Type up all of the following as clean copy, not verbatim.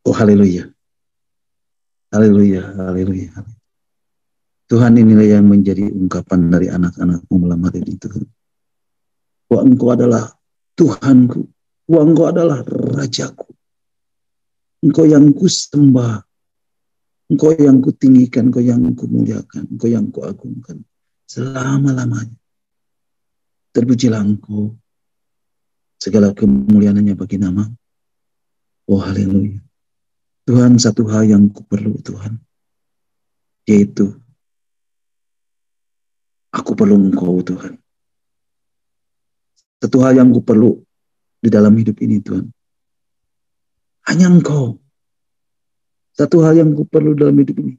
Oh haleluya, haleluya, haleluya. Tuhan, inilah yang menjadi ungkapan dari anak-anakmu malam hari ini Tuhan. Bahwa Engkau adalah Tuhanku, bahwa Engkau adalah Rajaku. Engkau yang ku sembah, Engkau yang ku tinggikan, Engkau yang ku muliakan, Engkau yang ku agungkan selama-lamanya. Terpujilah Engkau, segala kemuliaan hanya bagi nama. Oh haleluya. Tuhan, satu hal yang ku perlu Tuhan, yaitu aku perlu Engkau Tuhan. Satu hal yang ku perlu di dalam hidup ini Tuhan, hanya Engkau. Satu hal yang ku perlu dalam hidup ini,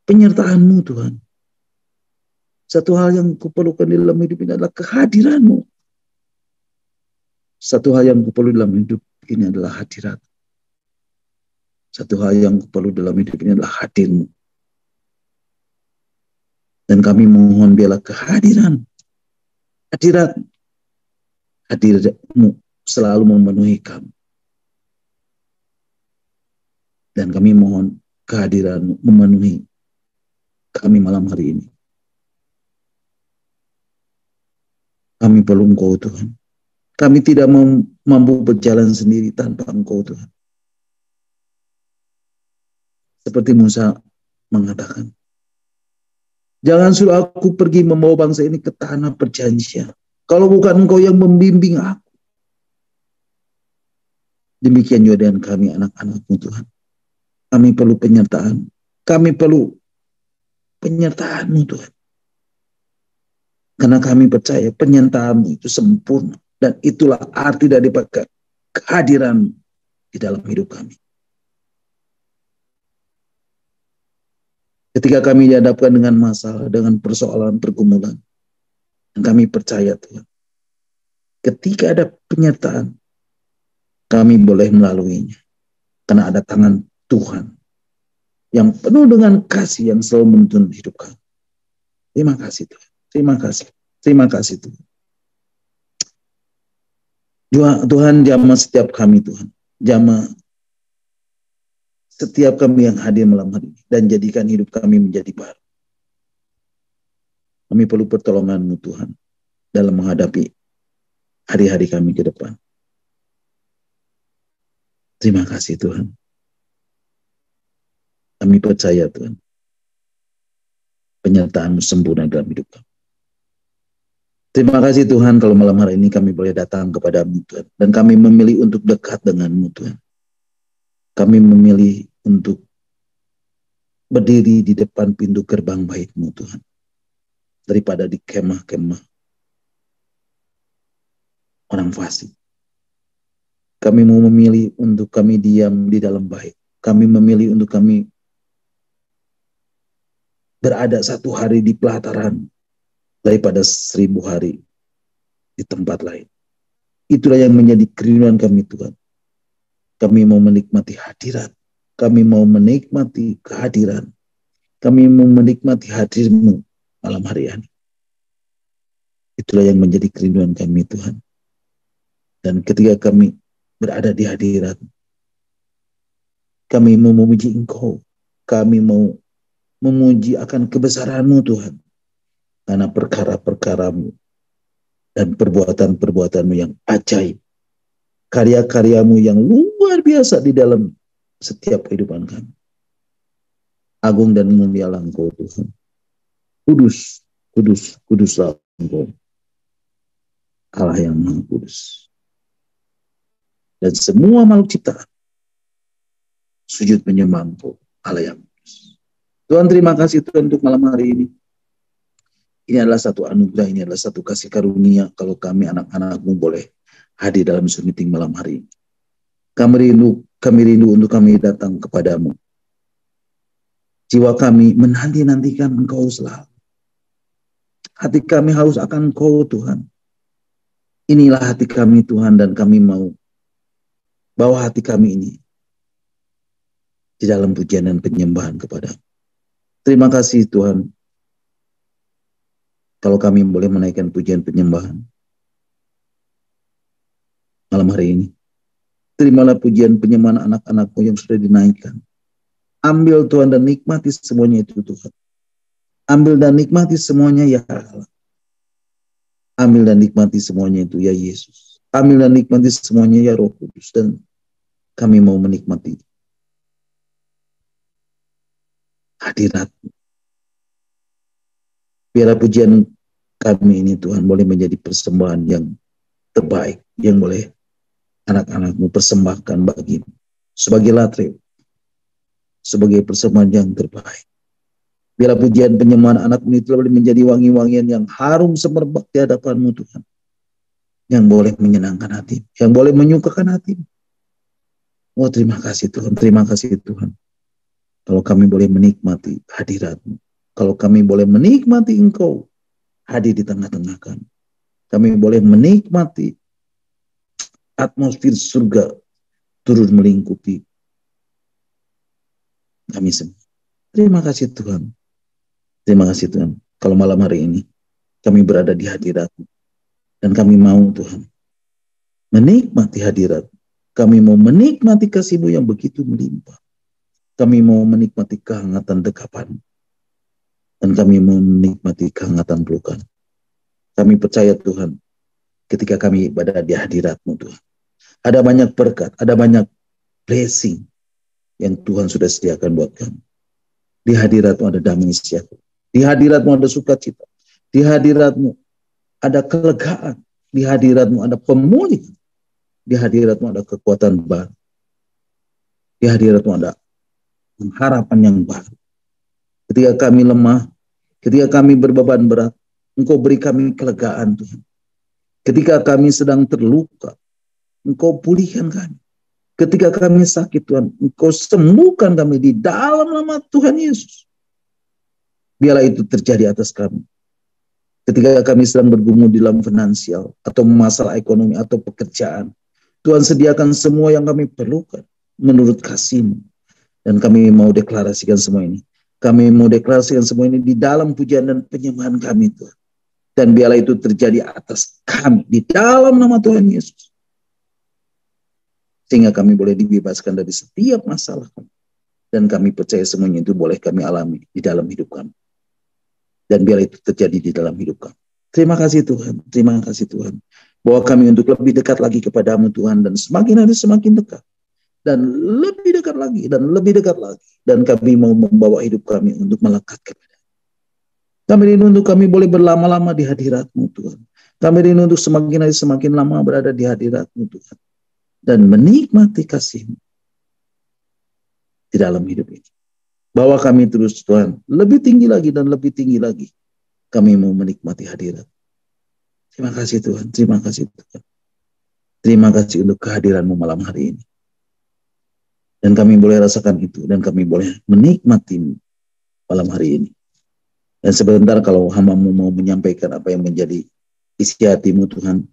penyertaan-Mu Tuhan. Satu hal yang ku perlukan di dalam hidup ini adalah kehadiran-Mu. Satu hal yang ku perlu dalam hidup ini adalah hadirat. Satu hal yang ku perlu dalam hidup ini adalah hadir-Mu. Dan kami mohon biarlah kehadiran, hadirat, hadir-Mu selalu memenuhi kami. Dan kami mohon kehadiran-Mu memenuhi kami malam hari ini. Kami perlu Engkau Tuhan. Kami tidak mampu berjalan sendiri tanpa Engkau Tuhan. Seperti Musa mengatakan, jangan suruh aku pergi membawa bangsa ini ke tanah perjanjian, kalau bukan Engkau yang membimbing aku. Demikian juga dengan kami anak-anak-Mu Tuhan. Kami perlu penyertaan. Kami perlu penyertaan-Mu Tuhan. Karena kami percaya penyertaan-Mu itu sempurna. Dan itulah arti dari kehadiran di dalam hidup kami. Ketika kami dihadapkan dengan masalah, dengan persoalan, pergumulan, dan kami percaya Tuhan, ketika ada penyertaan, kami boleh melaluinya. Karena ada tangan Tuhan yang penuh dengan kasih yang selalu menuntun hidup kami. Terima kasih Tuhan. Terima kasih. Terima kasih Tuhan. Tuhan jamah setiap kami Tuhan. Jamah setiap kami yang hadir malam hari ini. Dan jadikan hidup kami menjadi baru. Kami perlu pertolongan-Mu Tuhan. Dalam menghadapi hari-hari kami ke depan. Terima kasih Tuhan. Kami percaya Tuhan. Penyertaan-Mu sempurna dalam hidup kami. Terima kasih Tuhan kalau malam hari ini kami boleh datang kepada-Mu Tuhan. Dan kami memilih untuk dekat dengan-Mu Tuhan. Kami memilih untuk berdiri di depan pintu gerbang bait-Mu Tuhan. Daripada di kemah-kemah orang fasik. Kami mau memilih untuk kami diam di dalam bait. Kami memilih untuk kami berada satu hari di pelataran daripada 1000 hari di tempat lain. Itulah yang menjadi kerinduan kami Tuhan. Kami mau menikmati hadirat. Kami mau menikmati kehadiran. Kami mau menikmati hadir-Mu malam hari ini. Itulah yang menjadi kerinduan kami Tuhan. Dan ketika kami berada di hadirat, kami mau memuji Engkau. Kami mau memuji akan kebesaran-Mu Tuhan. Karena perkara-perkara-Mu dan perbuatan-perbuatan-Mu yang ajaib. Karya-karya-Mu yang luar biasa di dalam setiap kehidupan kami. Agung dan mulialah Engkau Tuhan. Kudus, kudus, kuduslah Engkau. Allah yang Maha Kudus. Dan semua makhluk ciptaan sujud menyembah Engkau, Allah yang kudus. Tuhan, terima kasih Tuhan untuk malam hari ini. Ini adalah satu anugerah, ini adalah satu kasih karunia kalau kami anak-anak-Mu boleh hadir dalam Zoom meeting malam hari ini. Kami rindu untuk kami datang kepada-Mu. Jiwa kami menanti-nantikan Engkau selalu. Hati kami haus akan Engkau Tuhan. Inilah hati kami Tuhan, dan kami mau bawa hati kami ini di dalam pujian dan penyembahan kepada-Mu. Terima kasih Tuhan. Kalau kami boleh menaikkan pujian penyembahan malam hari ini. Terimalah pujian penyembahan anak-anak-Mu yang sudah dinaikkan. Ambil Tuhan dan nikmati semuanya itu Tuhan. Ambil dan nikmati semuanya ya Allah. Ambil dan nikmati semuanya itu ya Yesus. Ambil dan nikmati semuanya ya Roh Kudus. Dan kami mau menikmati hadirat-Mu. Biarlah pujian kami ini Tuhan boleh menjadi persembahan yang terbaik. Yang boleh anak-anak-Mu persembahkan bagi-Mu. Sebagai latri. Sebagai persembahan yang terbaik. Biarlah pujian penyembahan anak-Mu itu boleh menjadi wangi-wangian yang harum semerbak di hadapan-Mu Tuhan. Yang boleh menyenangkan hati, yang boleh menyukakan hati. Oh terima kasih Tuhan, terima kasih Tuhan. Kalau kami boleh menikmati hadirat-Mu, kalau kami boleh menikmati Engkau hadir di tengah-tengah kami, kami boleh menikmati atmosfer surga turun melingkupi kami semua. Terima kasih Tuhan, terima kasih Tuhan. Kalau malam hari ini kami berada di hadirat-Mu, dan kami mau Tuhan menikmati hadirat. Kami mau menikmati kasih-Mu yang begitu melimpah. Kami mau menikmati kehangatan dekapan. Dan kami mau menikmati kehangatan pelukan. Kami percaya Tuhan, ketika kami berada di hadirat-Mu Tuhan, ada banyak berkat, ada banyak blessing yang Tuhan sudah sediakan buat kami. Di hadirat-Mu ada damai sejahtera. Di hadirat-Mu ada sukacita. Di hadirat-Mu ada kelegaan. Di hadirat-Mu ada pemulihan. Di hadirat-Mu ada kekuatan baru. Di hadirat-Mu ada harapan yang baru. Ketika kami lemah, ketika kami berbeban berat, Engkau beri kami kelegaan Tuhan. Ketika kami sedang terluka, Engkau pulihkan kami. Ketika kami sakit Tuhan, Engkau sembuhkan kami di dalam nama Tuhan Yesus. Biarlah itu terjadi atas kami. Ketika kami sedang bergumul di dalam finansial, atau masalah ekonomi, atau pekerjaan, Tuhan sediakan semua yang kami perlukan menurut kasih-Mu. Dan kami mau deklarasikan semua ini. Kami mau deklarasikan semua ini di dalam pujian dan penyembahan kami Tuhan. Dan biarlah itu terjadi atas kami di dalam nama Tuhan Yesus. Sehingga kami boleh dibebaskan dari setiap masalah kami. Dan kami percaya semuanya itu boleh kami alami di dalam hidup kami. Dan biarlah itu terjadi di dalam hidup kami. Terima kasih Tuhan, terima kasih Tuhan. Bahwa kami untuk lebih dekat lagi kepadamu Tuhan. Dan semakin hari semakin dekat. Dan lebih dekat lagi, dan lebih dekat lagi. Dan kami mau membawa hidup kami untuk melekat kepada. Kami rindu untuk kami boleh berlama-lama di hadirat-Mu Tuhan. Kami rindu untuk semakin hari semakin lama berada di hadirat-Mu Tuhan. Dan menikmati kasih-Mu di dalam hidup ini. Bawa kami terus Tuhan, lebih tinggi lagi dan lebih tinggi lagi. Kami mau menikmati hadirat. Terima kasih Tuhan, terima kasih Tuhan. Terima kasih untuk kehadiran-Mu malam hari ini. Dan kami boleh rasakan itu, dan kami boleh menikmati malam hari ini. Dan sebentar kalau hamba-Mu mau menyampaikan apa yang menjadi isi hati-Mu Tuhan,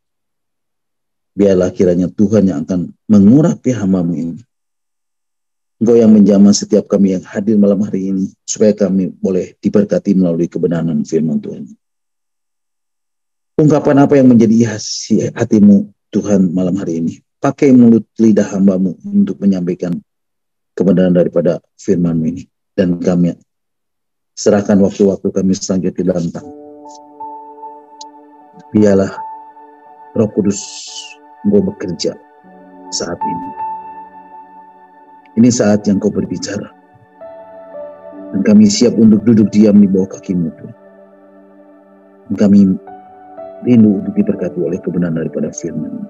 biarlah kiranya Tuhan yang akan mengurapi hamba-Mu ini. Engkau yang menjamah setiap kami yang hadir malam hari ini, supaya kami boleh diberkati melalui kebenaran firman Tuhan. Ungkapan apa yang menjadi isi hati-Mu Tuhan malam hari ini. Pakai mulut lidah hamba-Mu untuk menyampaikan kebenaran daripada firman-Mu ini. Dan kami serahkan waktu-waktu kami selanjutnya di dalam tangan. Biarlah Roh Kudus Engkau bekerja saat ini. Ini saat yang Kau berbicara. Dan kami siap untuk duduk diam di bawah kaki-Mu Tuhan. Dan kami rindu untuk diberkati oleh kebenaran daripada firman-Mu.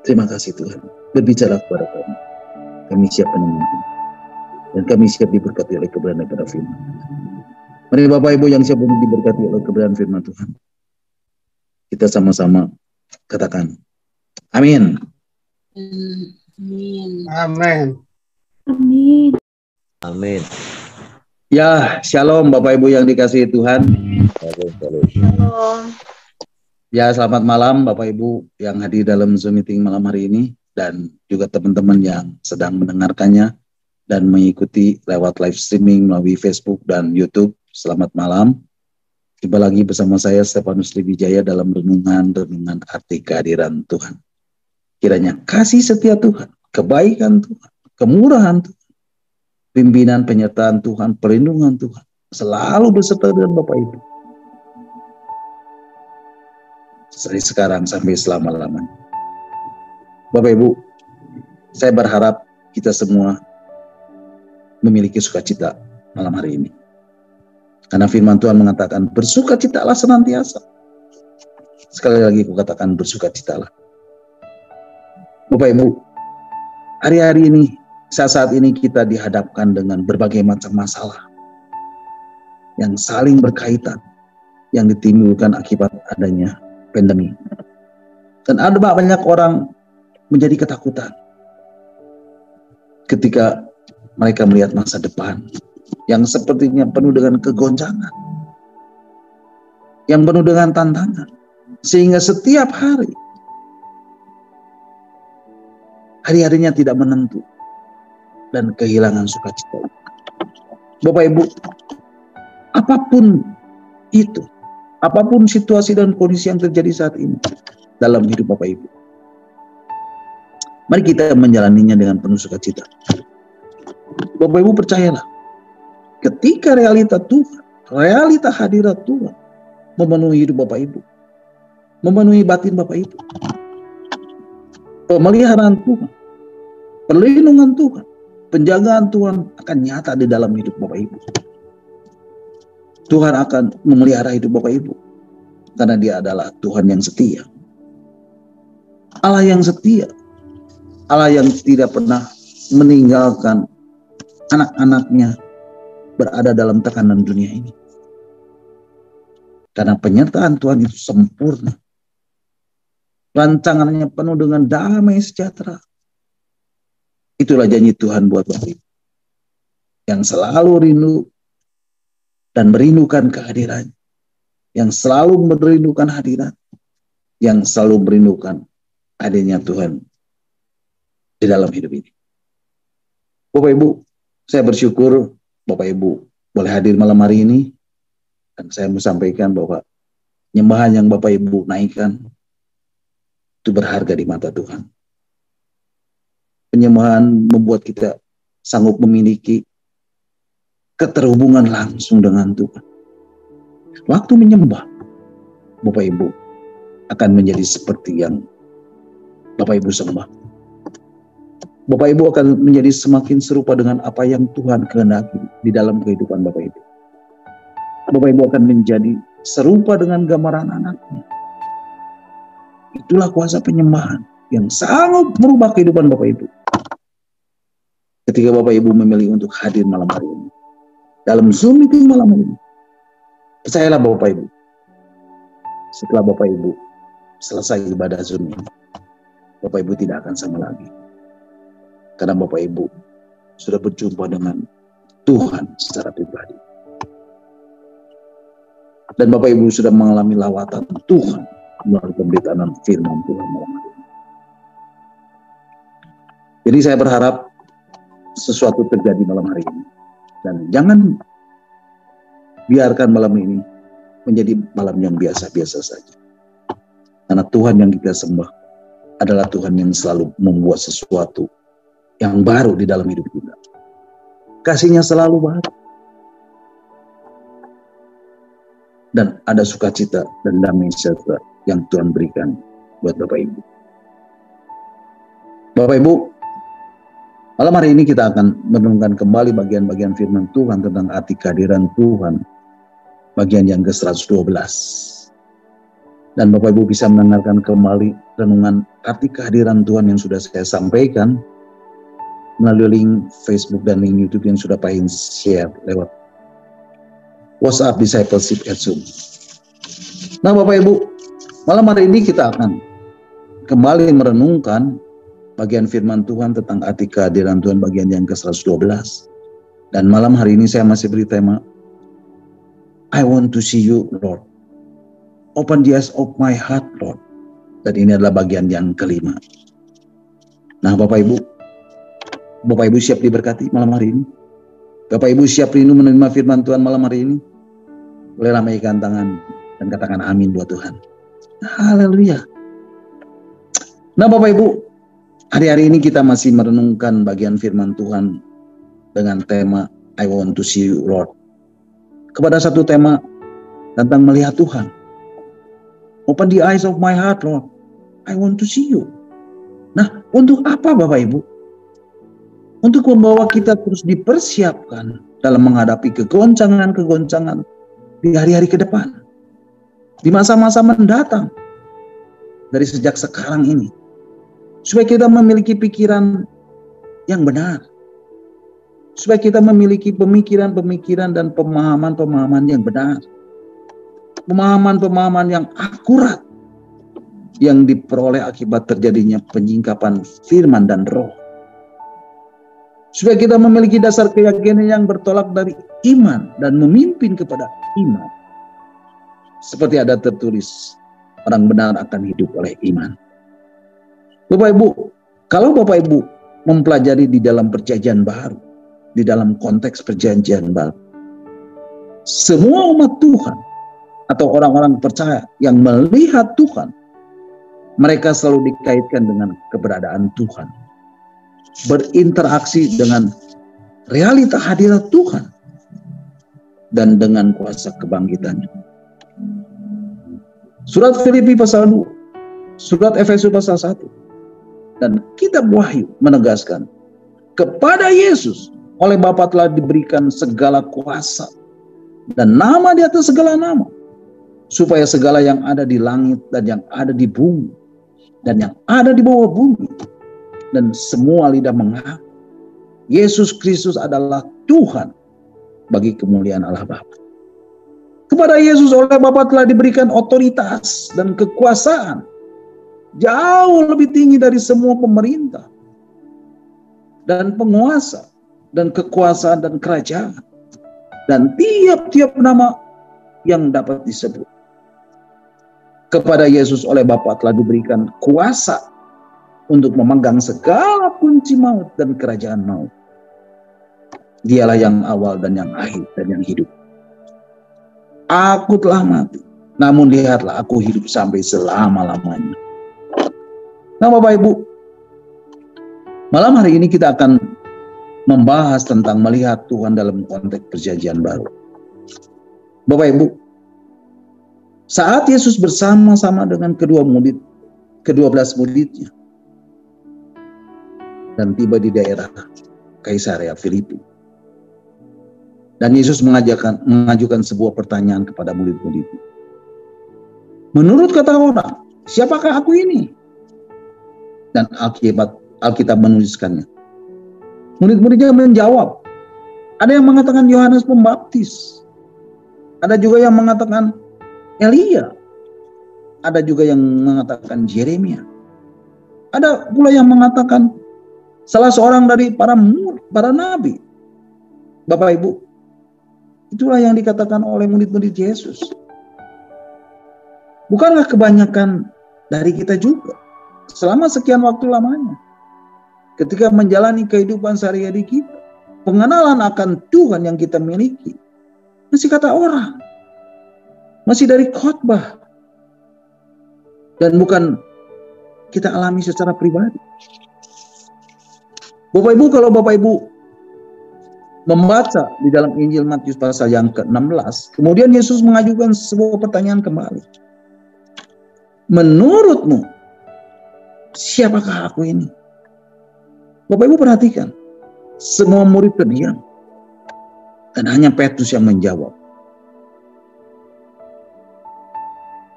Terima kasih Tuhan. Berbicara kepada kami. Kami siap mendengar. Dan kami siap diberkati oleh kebenaran daripada firman. Mari Bapak Ibu yang siap untuk diberkati oleh kebenaran firman Tuhan. Kita sama-sama katakan. Amin. Amin. Amin. Amin. Amin. Ya, shalom Bapak Ibu yang dikasihi Tuhan. Shalom. Ya, selamat malam Bapak Ibu yang hadir dalam Zoom meeting malam hari ini. Dan juga teman-teman yang sedang mendengarkannya dan mengikuti lewat live streaming melalui Facebook dan YouTube. Selamat malam. Jumpa lagi bersama saya Stefanus Wijaya dalam renungan arti kehadiran Tuhan. Kiranya kasih setia Tuhan, kebaikan Tuhan, kemurahan Tuhan, pimpinan penyertaan Tuhan, perlindungan Tuhan selalu beserta dengan Bapak Ibu. Dari sekarang sampai selama-lamanya. Bapak Ibu, saya berharap kita semua memiliki sukacita malam hari ini. Karena firman Tuhan mengatakan bersukacitalah senantiasa. Sekali lagi aku katakan bersukacitalah. Bapak Ibu, hari-hari ini, saat ini kita dihadapkan dengan berbagai macam masalah yang saling berkaitan, yang ditimbulkan akibat adanya pandemi. Dan ada banyak orang menjadi ketakutan ketika mereka melihat masa depan yang sepertinya penuh dengan kegoncangan, yang penuh dengan tantangan, sehingga setiap hari-harinya tidak menentu dan kehilangan sukacita. Bapak Ibu, apapun itu, apapun situasi dan kondisi yang terjadi saat ini dalam hidup Bapak Ibu, mari kita menjalaninya dengan penuh sukacita. Bapak Ibu percayalah, ketika realita Tuhan, realita hadirat Tuhan memenuhi hidup Bapak Ibu, memenuhi batin Bapak Ibu, pemeliharaan Tuhan, perlindungan Tuhan, penjagaan Tuhan akan nyata di dalam hidup Bapak Ibu. Tuhan akan memelihara hidup Bapak Ibu, karena Dia adalah Tuhan yang setia. Allah yang setia, Allah yang tidak pernah meninggalkan anak-anaknya berada dalam tekanan dunia ini. Karena penyertaan Tuhan itu sempurna. Rancangannya penuh dengan damai sejahtera. Itulah janji Tuhan buat Bapak Ibu, yang selalu rindu dan merindukan kehadiran, yang selalu merindukan hadirat, yang selalu merindukan adanya Tuhan di dalam hidup ini. Bapak Ibu, saya bersyukur Bapak Ibu boleh hadir malam hari ini, dan saya mau sampaikan bahwa nyembahan yang Bapak Ibu naikkan itu berharga di mata Tuhan. Penyembahan membuat kita sanggup memiliki keterhubungan langsung dengan Tuhan. Waktu menyembah, Bapak Ibu akan menjadi seperti yang Bapak Ibu sembah. Bapak Ibu akan menjadi semakin serupa dengan apa yang Tuhan kehendaki di dalam kehidupan Bapak Ibu. Bapak Ibu akan menjadi serupa dengan gambaran anaknya. Itulah kuasa penyembahan yang sangat merubah kehidupan Bapak Ibu. Ketika Bapak Ibu memilih untuk hadir malam hari ini, dalam Zoom meeting malam hari ini, percayalah Bapak Ibu, setelah Bapak Ibu selesai ibadah Zoom ini, Bapak Ibu tidak akan sama lagi. Karena Bapak Ibu sudah berjumpa dengan Tuhan secara pribadi. Dan Bapak Ibu sudah mengalami lawatan Tuhan melalui pemberitaan firman Tuhan malam hari ini. Jadi saya berharap sesuatu terjadi malam hari ini. Dan jangan biarkan malam ini menjadi malam yang biasa-biasa saja. Karena Tuhan yang kita sembah adalah Tuhan yang selalu membuat sesuatu yang baru di dalam hidup kita. Kasih-Nya selalu baru. Dan ada sukacita dan damai sejahtera yang Tuhan berikan buat Bapak Ibu. Bapak Ibu, malam hari ini kita akan merenungkan kembali bagian-bagian firman Tuhan tentang arti kehadiran Tuhan. Bagian yang ke-112. Dan Bapak Ibu bisa mendengarkan kembali renungan arti kehadiran Tuhan yang sudah saya sampaikan melalui link Facebook dan link YouTube yang sudah Pak share lewat WhatsApp Discipleship at Zoom. Nah Bapak Ibu, malam hari ini kita akan kembali merenungkan bagian firman Tuhan tentang arti kehadiran Tuhan bagian yang ke-112. Dan malam hari ini saya masih beri tema I want to see you, Lord. Open the eyes of my heart, Lord. Dan ini adalah bagian yang kelima. Nah Bapak Ibu siap diberkati malam hari ini? Bapak Ibu siap rindu menerima firman Tuhan malam hari ini? Boleh ramaikan tangan dan katakan amin buat Tuhan. Haleluya. Nah Bapak Ibu, Hari-hari ini kita masih merenungkan bagian firman Tuhan dengan tema I want to see you, Lord. Kepada satu tema tentang melihat Tuhan. Open the eyes of my heart, Lord. I want to see you. Nah, untuk apa Bapak Ibu? Untuk membawa kita terus dipersiapkan dalam menghadapi kegoncangan-kegoncangan di hari-hari ke depan. Di masa-masa mendatang. Dari sejak sekarang ini. Supaya kita memiliki pikiran yang benar. Supaya kita memiliki pemikiran-pemikiran dan pemahaman-pemahaman yang benar. Pemahaman-pemahaman yang akurat. Yang diperoleh akibat terjadinya penyingkapan firman dan roh. Supaya kita memiliki dasar keyakinan yang bertolak dari iman dan memimpin kepada iman. Seperti ada tertulis, orang benar akan hidup oleh iman. Bapak Ibu, kalau Bapak Ibu mempelajari di dalam perjanjian baru, di dalam konteks perjanjian baru, semua umat Tuhan atau orang-orang percaya yang melihat Tuhan, mereka selalu dikaitkan dengan keberadaan Tuhan, berinteraksi dengan realita hadirat Tuhan dan dengan kuasa kebangkitannya. Surat Filipi pasal 2, surat Efesus pasal 1, dan kitab Wahyu menegaskan kepada Yesus oleh Bapa telah diberikan segala kuasa dan nama di atas segala nama, supaya segala yang ada di langit dan yang ada di bumi dan yang ada di bawah bumi dan semua lidah mengaku Yesus Kristus adalah Tuhan bagi kemuliaan Allah Bapa. Kepada Yesus oleh Bapa telah diberikan otoritas dan kekuasaan jauh lebih tinggi dari semua pemerintah dan penguasa dan kekuasaan dan kerajaan dan tiap-tiap nama yang dapat disebut. Kepada Yesus oleh Bapa telah diberikan kuasa untuk memegang segala kunci maut dan kerajaan maut. Dialah yang awal dan yang akhir dan yang hidup. Aku telah mati, namun lihatlah aku hidup sampai selama-lamanya. Nah Bapak Ibu, malam hari ini kita akan membahas tentang melihat Tuhan dalam konteks perjanjian baru. Bapak Ibu, saat Yesus bersama-sama dengan kedua belas muridnya dan tiba di daerah Kaisarea Filipi, dan Yesus mengajukan sebuah pertanyaan kepada murid-muridnya. Menurut kata orang, siapakah aku ini? Dan Alkitab menuliskannya. Murid-muridnya menjawab. Ada yang mengatakan Yohanes Pembaptis. Ada juga yang mengatakan Elia. Ada juga yang mengatakan Yeremia. Ada pula yang mengatakan salah seorang dari para nabi. Bapak Ibu, itulah yang dikatakan oleh murid-murid Yesus. Bukankah kebanyakan dari kita juga selama sekian waktu lamanya, ketika menjalani kehidupan sehari-hari kita, pengenalan akan Tuhan yang kita miliki masih kata orang, masih dari khotbah, dan bukan kita alami secara pribadi. Bapak Ibu, kalau Bapak Ibu membaca di dalam Injil Matius pasal yang ke-16, kemudian Yesus mengajukan sebuah pertanyaan kembali. Menurutmu, siapakah aku ini? Bapak Ibu perhatikan, semua murid terdiam dan hanya Petrus yang menjawab.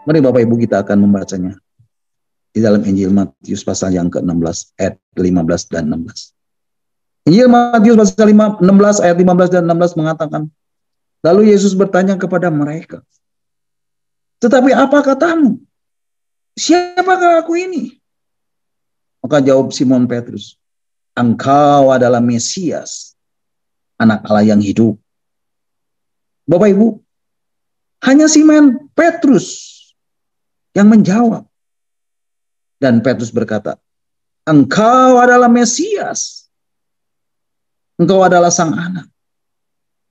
Mari Bapak Ibu kita akan membacanya di dalam Injil Matius pasal yang ke-16 ayat 15 dan 16. Injil Matius pasal 16 ayat 15 dan 16 mengatakan, lalu Yesus bertanya kepada mereka, tetapi apa katamu? Siapakah aku ini? Maka jawab Simon Petrus, engkau adalah Mesias, anak Allah yang hidup. Bapak Ibu, hanya Simon Petrus yang menjawab. Dan Petrus berkata, engkau adalah Mesias. Engkau adalah sang anak.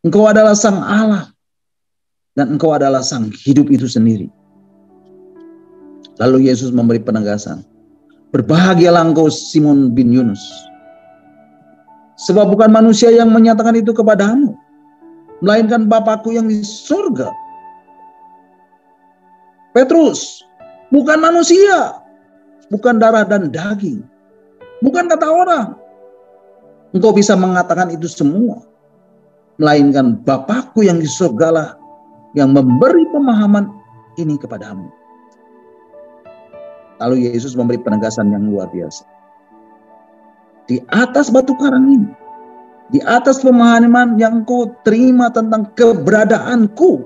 Engkau adalah sang Allah. Dan engkau adalah sang hidup itu sendiri. Lalu Yesus memberi penegasan. Berbahagialah engkau Simon bin Yunus, sebab bukan manusia yang menyatakan itu kepadamu, melainkan Bapakku yang di surga. Petrus, bukan manusia, bukan darah dan daging, bukan kata orang engkau bisa mengatakan itu semua, melainkan Bapakku yang di surgalah yang memberi pemahaman ini kepadamu. Lalu Yesus memberi penegasan yang luar biasa. Di atas batu karang ini, di atas pemahaman yang engkau terima tentang keberadaanku,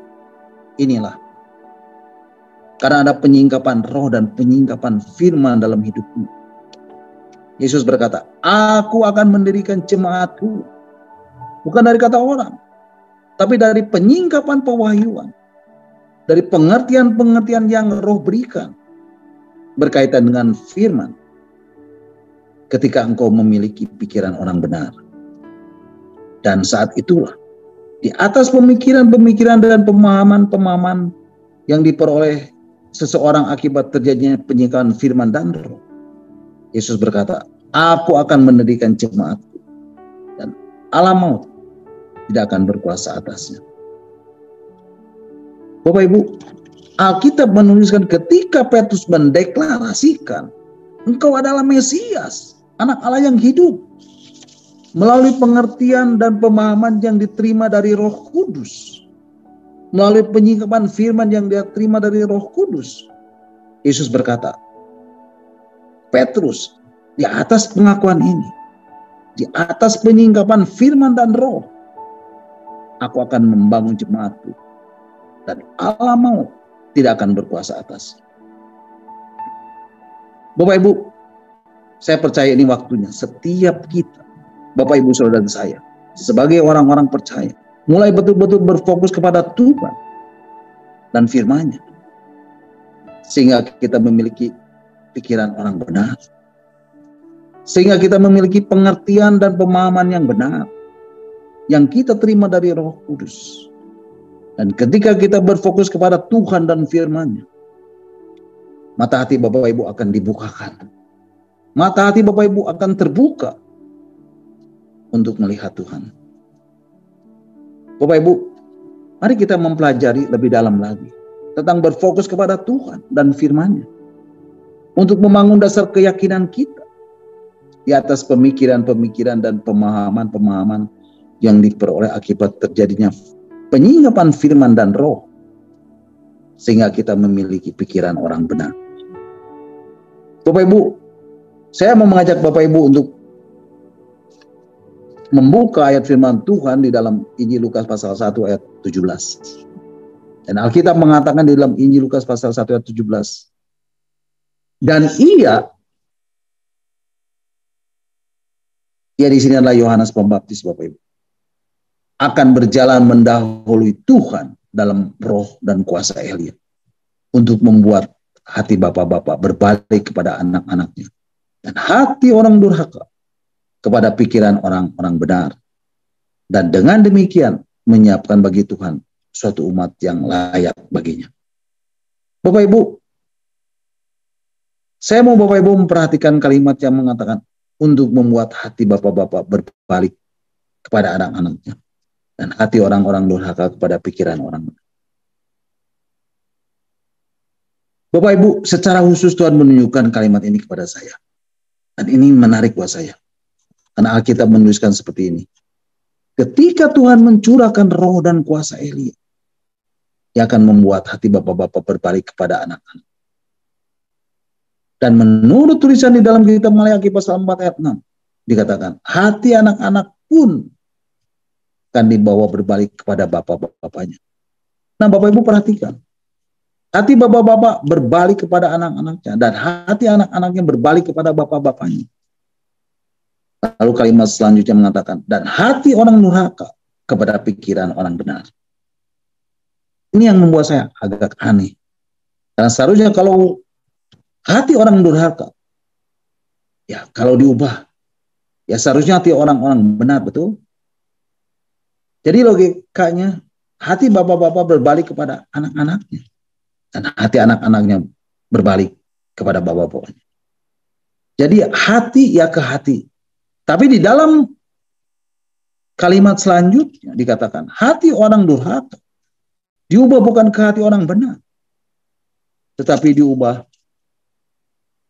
inilah. Karena ada penyingkapan roh dan penyingkapan firman dalam hidupmu. Yesus berkata, aku akan mendirikan jemaatku. Bukan dari kata orang, tapi dari penyingkapan pewahyuan. Dari pengertian-pengertian yang roh berikan. Berkaitan dengan firman. Ketika engkau memiliki pikiran orang benar. Dan saat itulah, di atas pemikiran-pemikiran dan pemahaman-pemahaman yang diperoleh seseorang akibat terjadinya penyingkapan firman dan roh, Yesus berkata, aku akan mendirikan jemaatku, dan alam maut tidak akan berkuasa atasnya. Bapak Ibu, Alkitab menuliskan ketika Petrus mendeklarasikan, engkau adalah Mesias, anak Allah yang hidup, melalui pengertian dan pemahaman yang diterima dari Roh Kudus, melalui penyingkapan firman yang dia terima dari Roh Kudus, Yesus berkata, Petrus, di atas pengakuan ini, di atas penyingkapan firman dan roh, aku akan membangun jemaatku, dan alam maut tidak akan berkuasa atas. Bapak Ibu, saya percaya ini waktunya setiap kita, Bapak Ibu Saudara saya, sebagai orang-orang percaya, mulai betul-betul berfokus kepada Tuhan dan firman-Nya, sehingga kita memiliki pikiran orang benar, sehingga kita memiliki pengertian dan pemahaman yang benar yang kita terima dari Roh Kudus. Dan ketika kita berfokus kepada Tuhan dan firman-Nya, mata hati Bapak Ibu akan dibukakan, mata hati Bapak Ibu akan terbuka untuk melihat Tuhan. Bapak Ibu, mari kita mempelajari lebih dalam lagi tentang berfokus kepada Tuhan dan firman-Nya, untuk membangun dasar keyakinan kita di atas pemikiran-pemikiran dan pemahaman-pemahaman yang diperoleh akibat terjadinya penyingkapan firman dan roh, sehingga kita memiliki pikiran orang benar. Bapak Ibu, saya mau mengajak Bapak Ibu untuk membuka ayat firman Tuhan di dalam Injil Lukas pasal 1 ayat 17. Dan Alkitab mengatakan di dalam Injil Lukas pasal 1 ayat 17, dan ia di sini adalah Yohanes Pembaptis, Bapak Ibu, akan berjalan mendahului Tuhan dalam roh dan kuasa Elia, untuk membuat hati bapak-bapak berbalik kepada anak-anaknya, dan hati orang durhaka kepada pikiran orang-orang benar, dan dengan demikian menyiapkan bagi Tuhan suatu umat yang layak baginya. Bapak Ibu, saya mau Bapak Ibu memperhatikan kalimat yang mengatakan untuk membuat hati bapak-bapak berbalik kepada anak-anaknya, dan hati orang-orang durhaka kepada pikiran orang benar. Bapak Ibu, secara khusus Tuhan menunjukkan kalimat ini kepada saya. Dan ini menarik buat saya. Karena Alkitab menuliskan seperti ini. Ketika Tuhan mencurahkan roh dan kuasa Elia, Dia akan membuat hati bapak-bapak berbalik kepada anak-anak. Dan menurut tulisan di dalam kitab Maleakhi pasal 4 ayat 6, dikatakan, hati anak-anak pun akan dibawa berbalik kepada bapak-bapaknya. Nah, Bapak Ibu perhatikan. Hati bapak-bapak berbalik kepada anak-anaknya, dan hati anak-anaknya berbalik kepada bapak-bapaknya. Lalu kalimat selanjutnya mengatakan, dan hati orang durhaka kepada pikiran orang benar. Ini yang membuat saya agak aneh. Karena seharusnya kalau hati orang durhaka, ya kalau diubah, ya seharusnya hati orang-orang benar, betul? Jadi logikanya, hati bapak-bapak berbalik kepada anak-anaknya, dan hati anak-anaknya berbalik kepada bapak-bapaknya. Jadi hati ya ke hati. Tapi di dalam kalimat selanjutnya dikatakan hati orang durhaka diubah bukan ke hati orang benar, tetapi diubah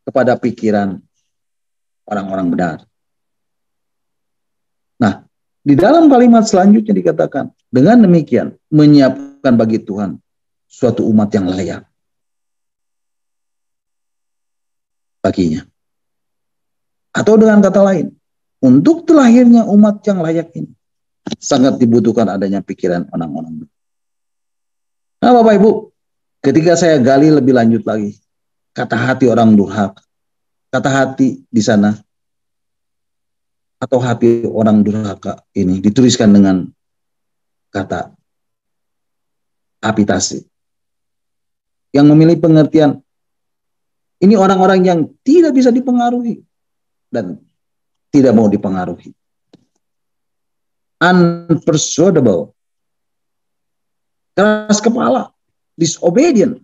kepada pikiran orang-orang benar. Nah, di dalam kalimat selanjutnya dikatakan, dengan demikian menyiapkan bagi Tuhan suatu umat yang layak baginya. Atau dengan kata lain, untuk terlahirnya umat yang layak ini sangat dibutuhkan adanya pikiran orang-orang benar. Nah, Bapak Ibu, ketika saya gali lebih lanjut lagi, kata hati orang durhaka, kata hati di sana atau hati orang durhaka ini dituliskan dengan kata apitasi, yang memiliki pengertian ini orang-orang yang tidak bisa dipengaruhi dan tidak mau dipengaruhi, unpersuadable, keras kepala, disobedient.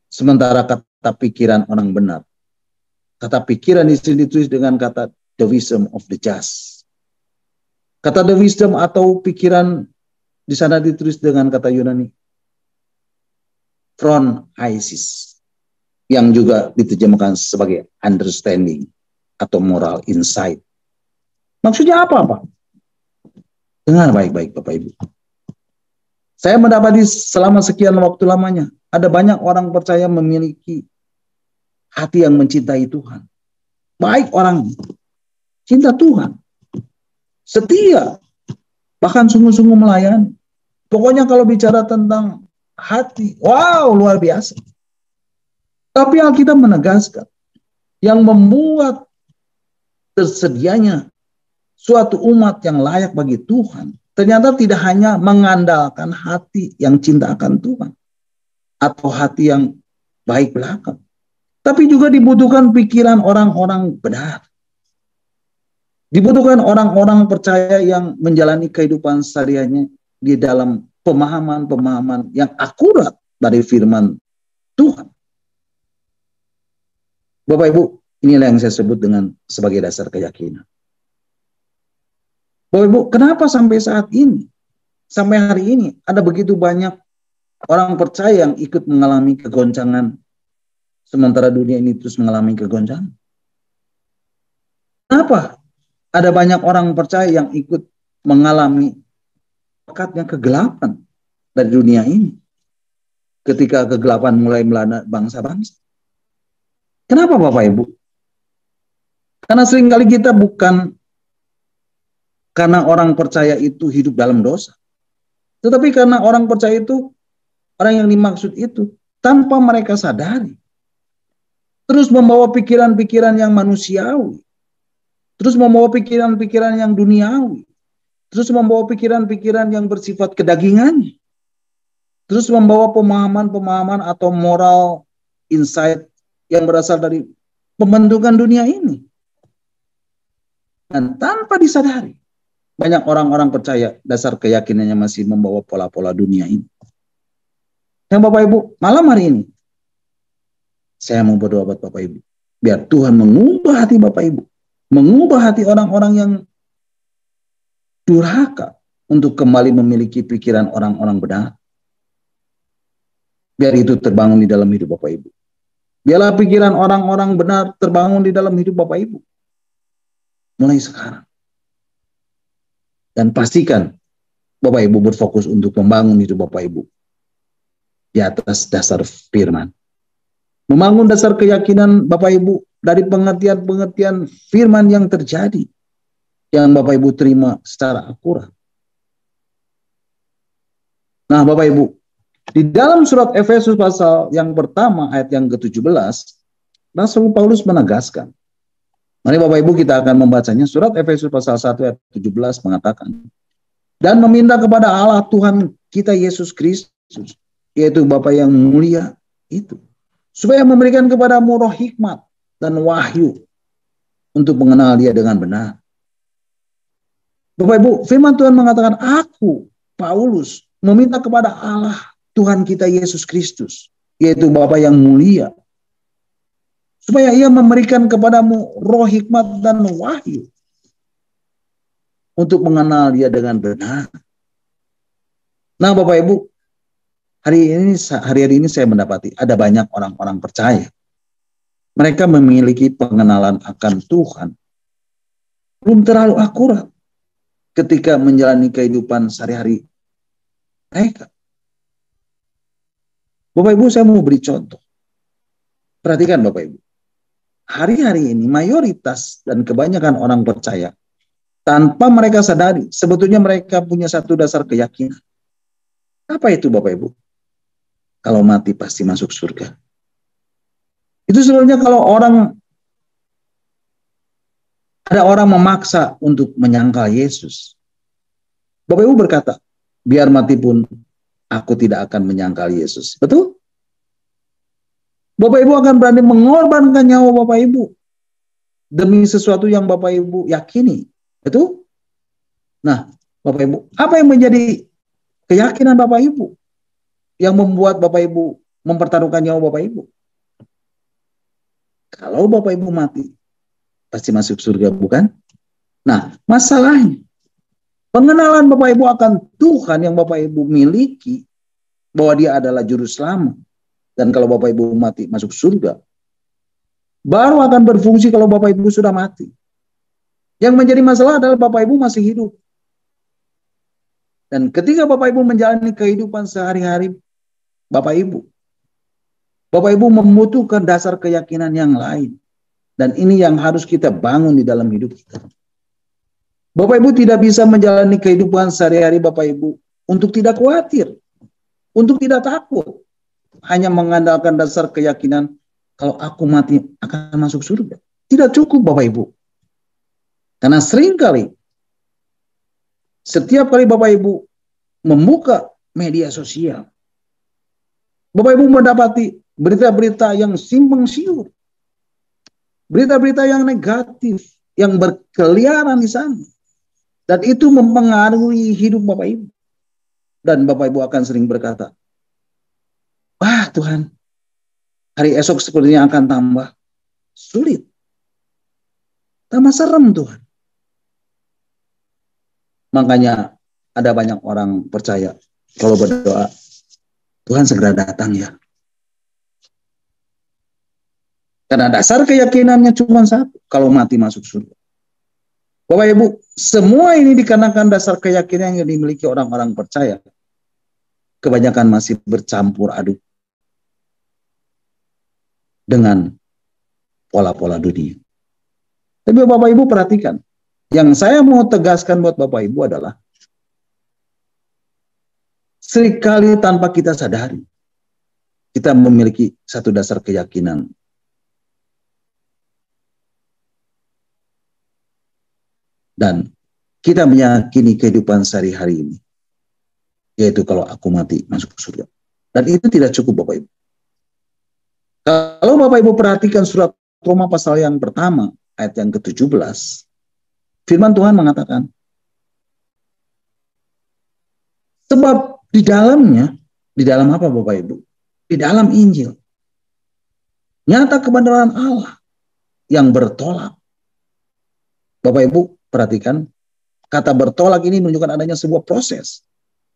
Sementara kata pikiran orang benar, kata pikiran di sini ditulis dengan kata the wisdom of the just. Kata the wisdom atau pikiran di sana ditulis dengan kata Yunani phronaisis, yang juga diterjemahkan sebagai understanding atau moral insight. Maksudnya apa, Pak? Dengar baik-baik, Bapak Ibu. Saya mendapati selama sekian waktu lamanya, ada banyak orang percaya memiliki hati yang mencintai Tuhan. Baik orang cinta Tuhan, setia, bahkan sungguh-sungguh melayani. Pokoknya kalau bicara tentang hati, wow, luar biasa. Tapi Alkitab menegaskan, yang membuat tersedianya suatu umat yang layak bagi Tuhan, ternyata tidak hanya mengandalkan hati yang cinta akan Tuhan, atau hati yang baik belakang, tapi juga dibutuhkan pikiran orang-orang benar. Dibutuhkan orang-orang percaya yang menjalani kehidupan sehari-harinya di dalam pemahaman-pemahaman yang akurat dari firman Tuhan. Bapak Ibu, inilah yang saya sebut dengan sebagai dasar keyakinan. Bapak Ibu, kenapa sampai saat ini, sampai hari ini, ada begitu banyak orang percaya yang ikut mengalami kegoncangan, sementara dunia ini terus mengalami kegoncangan? Kenapa ada banyak orang percaya yang ikut mengalami pekatnya kegelapan dari dunia ini ketika kegelapan mulai melanda bangsa-bangsa? Kenapa Bapak Ibu? Karena seringkali kita bukan karena orang percaya itu hidup dalam dosa, tetapi karena orang percaya itu, orang yang dimaksud itu, tanpa mereka sadari, terus membawa pikiran-pikiran yang manusiawi, terus membawa pikiran-pikiran yang duniawi, terus membawa pikiran-pikiran yang bersifat kedagingannya, terus membawa pemahaman-pemahaman atau moral insight yang berasal dari pembentukan dunia ini. Dan tanpa disadari, banyak orang-orang percaya dasar keyakinannya masih membawa pola-pola dunia ini. Dan Bapak Ibu, malam hari ini, saya mau berdoa buat Bapak Ibu. Biar Tuhan mengubah hati Bapak Ibu. Mengubah hati orang-orang yang durhaka untuk kembali memiliki pikiran orang-orang benar. Biar itu terbangun di dalam hidup Bapak Ibu. Biarlah pikiran orang-orang benar terbangun di dalam hidup Bapak Ibu. Mulai sekarang. Dan pastikan Bapak Ibu berfokus untuk membangun hidup Bapak Ibu di atas dasar firman. Membangun dasar keyakinan Bapak Ibu dari pengertian-pengertian firman yang terjadi, yang Bapak Ibu terima secara akurat. Nah Bapak Ibu, di dalam surat Efesus pasal yang pertama ayat yang ke-17, Rasul Paulus menegaskan. Mari Bapak Ibu kita akan membacanya. Surat Efesus pasal 1 ayat 17 mengatakan, dan meminta kepada Allah Tuhan kita Yesus Kristus, yaitu Bapa yang mulia itu, supaya memberikan kepadamu roh hikmat dan wahyu untuk mengenal Dia dengan benar. Bapak Ibu, firman Tuhan mengatakan, aku, Paulus, meminta kepada Allah Tuhan kita Yesus Kristus, yaitu Bapa yang mulia, supaya ia memberikan kepadamu roh hikmat dan wahyu untuk mengenal dia dengan benar. Nah Bapak Ibu, hari-hari ini saya mendapati ada banyak orang-orang percaya. Mereka memiliki pengenalan akan Tuhan, belum terlalu akurat ketika menjalani kehidupan sehari-hari mereka. Bapak Ibu, saya mau beri contoh. Perhatikan Bapak Ibu. Hari-hari ini mayoritas dan kebanyakan orang percaya, tanpa mereka sadari, sebetulnya mereka punya satu dasar keyakinan. Apa itu Bapak Ibu? Kalau mati pasti masuk surga. Itu sebenarnya kalau ada orang memaksa untuk menyangkal Yesus. Bapak Ibu berkata, biar mati pun aku tidak akan menyangkal Yesus. Betul? Bapak Ibu akan berani mengorbankan nyawa Bapak Ibu demi sesuatu yang Bapak Ibu yakini. Betul? Nah, Bapak Ibu, apa yang menjadi keyakinan Bapak Ibu yang membuat Bapak Ibu mempertaruhkan nyawa Bapak Ibu? Kalau Bapak Ibu mati, pasti masuk surga, bukan? Nah, masalahnya, pengenalan Bapak Ibu akan Tuhan yang Bapak Ibu miliki, bahwa dia adalah juru selamat, dan kalau Bapak Ibu mati masuk surga, baru akan berfungsi kalau Bapak Ibu sudah mati. Yang menjadi masalah adalah Bapak Ibu masih hidup. Dan ketika Bapak Ibu menjalani kehidupan sehari-hari Bapak Ibu membutuhkan dasar keyakinan yang lain. Dan ini yang harus kita bangun di dalam hidup kita. Bapak Ibu tidak bisa menjalani kehidupan sehari-hari Bapak Ibu untuk tidak khawatir, untuk tidak takut. Hanya mengandalkan dasar keyakinan, kalau aku mati akan masuk surga. Tidak cukup Bapak Ibu. Karena seringkali, setiap kali Bapak Ibu membuka media sosial, Bapak Ibu mendapati berita-berita yang simpang siur, berita-berita yang negatif, yang berkeliaran di sana. Dan itu mempengaruhi hidup Bapak Ibu. Dan Bapak Ibu akan sering berkata, wah Tuhan, hari esok sepertinya akan tambah sulit. Tambah serem Tuhan. Makanya ada banyak orang percaya kalau berdoa, Tuhan segera datang ya. Karena dasar keyakinannya cuma satu, kalau mati masuk surga. Bapak Ibu, semua ini dikarenakan dasar keyakinan yang dimiliki orang-orang percaya. Kebanyakan masih bercampur aduk dengan pola-pola dunia. Tapi Bapak Ibu perhatikan, yang saya mau tegaskan buat Bapak Ibu adalah, seringkali tanpa kita sadari, kita memiliki satu dasar keyakinan. Dan kita meyakini kehidupan sehari-hari ini, yaitu kalau aku mati masuk surga. Dan itu tidak cukup Bapak Ibu. Kalau Bapak Ibu perhatikan surat Roma pasal yang pertama, ayat yang ke-17, firman Tuhan mengatakan, sebab di dalam apa Bapak Ibu? Di dalam Injil, nyata kebenaran Allah yang bertolak. Bapak Ibu perhatikan, kata bertolak ini menunjukkan adanya sebuah proses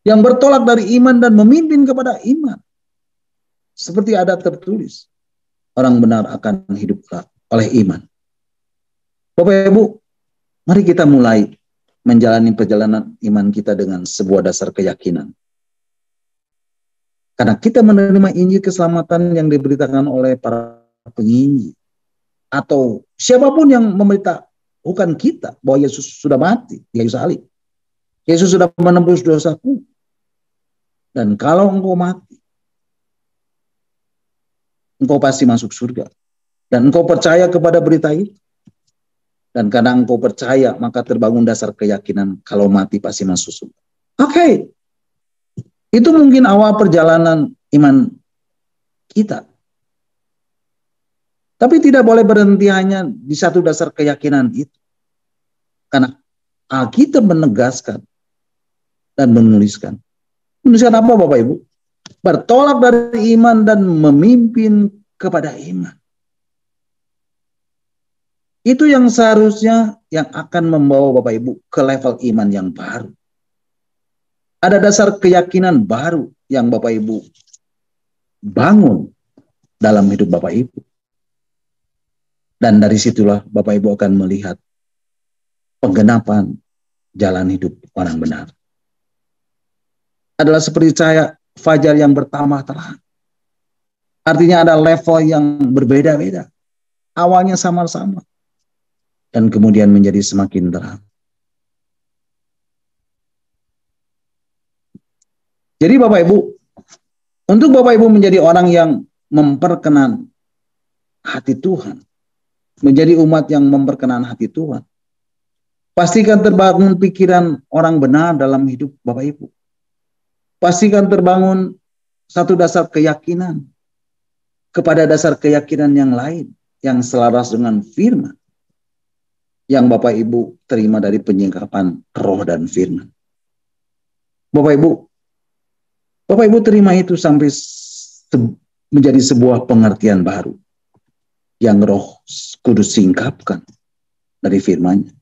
yang bertolak dari iman dan memimpin kepada iman. Seperti ada tertulis, orang benar akan hidup oleh iman. Bapak Ibu, mari kita mulai menjalani perjalanan iman kita dengan sebuah dasar keyakinan. Karena kita menerima Injil keselamatan yang diberitakan oleh para penginjil, atau siapapun yang memberitahukan kita bahwa Yesus sudah mati di kayu salib. Yesus sudah menembus dosaku. Dan kalau engkau mati, engkau pasti masuk surga. Dan engkau percaya kepada berita itu. Dan karena engkau percaya, maka terbangun dasar keyakinan kalau mati pasti masuk surga. Oke. Itu mungkin awal perjalanan iman kita. Tapi tidak boleh berhenti hanya di satu dasar keyakinan itu. Karena Alkitab menegaskan dan menuliskan. Menuliskan apa Bapak Ibu? Bertolak dari iman dan memimpin kepada iman. Itu yang seharusnya yang akan membawa Bapak Ibu ke level iman yang baru. Ada dasar keyakinan baru yang Bapak Ibu bangun dalam hidup Bapak Ibu. Dan dari situlah Bapak Ibu akan melihat penggenapan jalan hidup orang benar. Adalah seperti cahaya fajar yang bertambah terang. Artinya ada level yang berbeda-beda. Awalnya sama-sama. Dan kemudian menjadi semakin terang. Jadi Bapak Ibu, untuk Bapak Ibu menjadi orang yang memperkenan hati Tuhan, menjadi umat yang memperkenan hati Tuhan, pastikan terbangun pikiran orang benar dalam hidup Bapak Ibu. Pastikan terbangun satu dasar keyakinan kepada dasar keyakinan yang lain yang selaras dengan firman yang Bapak Ibu terima dari penyingkapan roh dan firman. Bapak Ibu terima itu sampai menjadi sebuah pengertian baru yang Roh Kudus singkapkan dari firman-Nya.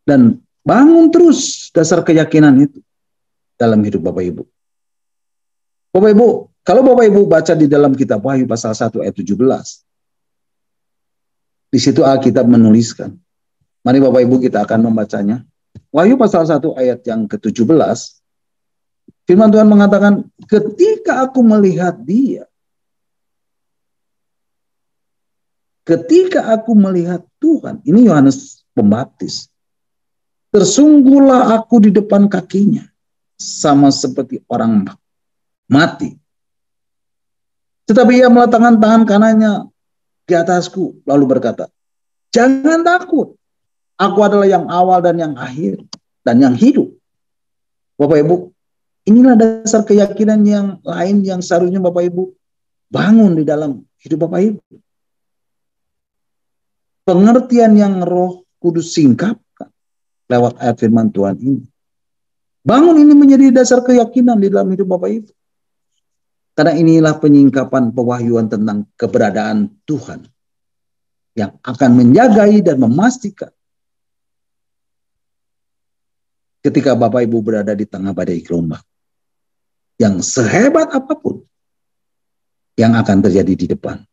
Dan bangun terus dasar keyakinan itu dalam hidup Bapak Ibu. Bapak Ibu, kalau Bapak Ibu baca di dalam kitab Wahyu pasal 1 ayat 17, di situ Alkitab menuliskan. Mari Bapak Ibu kita akan membacanya. Wahyu pasal 1 ayat yang ke-17, firman Tuhan mengatakan, ketika aku melihat dia, ketika aku melihat Tuhan, ini Yohanes Pembaptis, tersungguhlah aku di depan kakinya, sama seperti orang mati. Tetapi ia meletakkan tangan kanannya di atasku, lalu berkata, jangan takut, aku adalah yang awal dan yang akhir, dan yang hidup. Bapak Ibu, inilah dasar keyakinan yang lain yang seharusnya Bapak Ibu bangun di dalam hidup Bapak Ibu. Pengertian yang Roh Kudus singkapkan lewat ayat firman Tuhan ini. Bangun ini menjadi dasar keyakinan di dalam hidup Bapak Ibu. Karena inilah penyingkapan pewahyuan tentang keberadaan Tuhan yang akan menjagai dan memastikan ketika Bapak Ibu berada di tengah badai gelombang yang sehebat apapun yang akan terjadi di depan.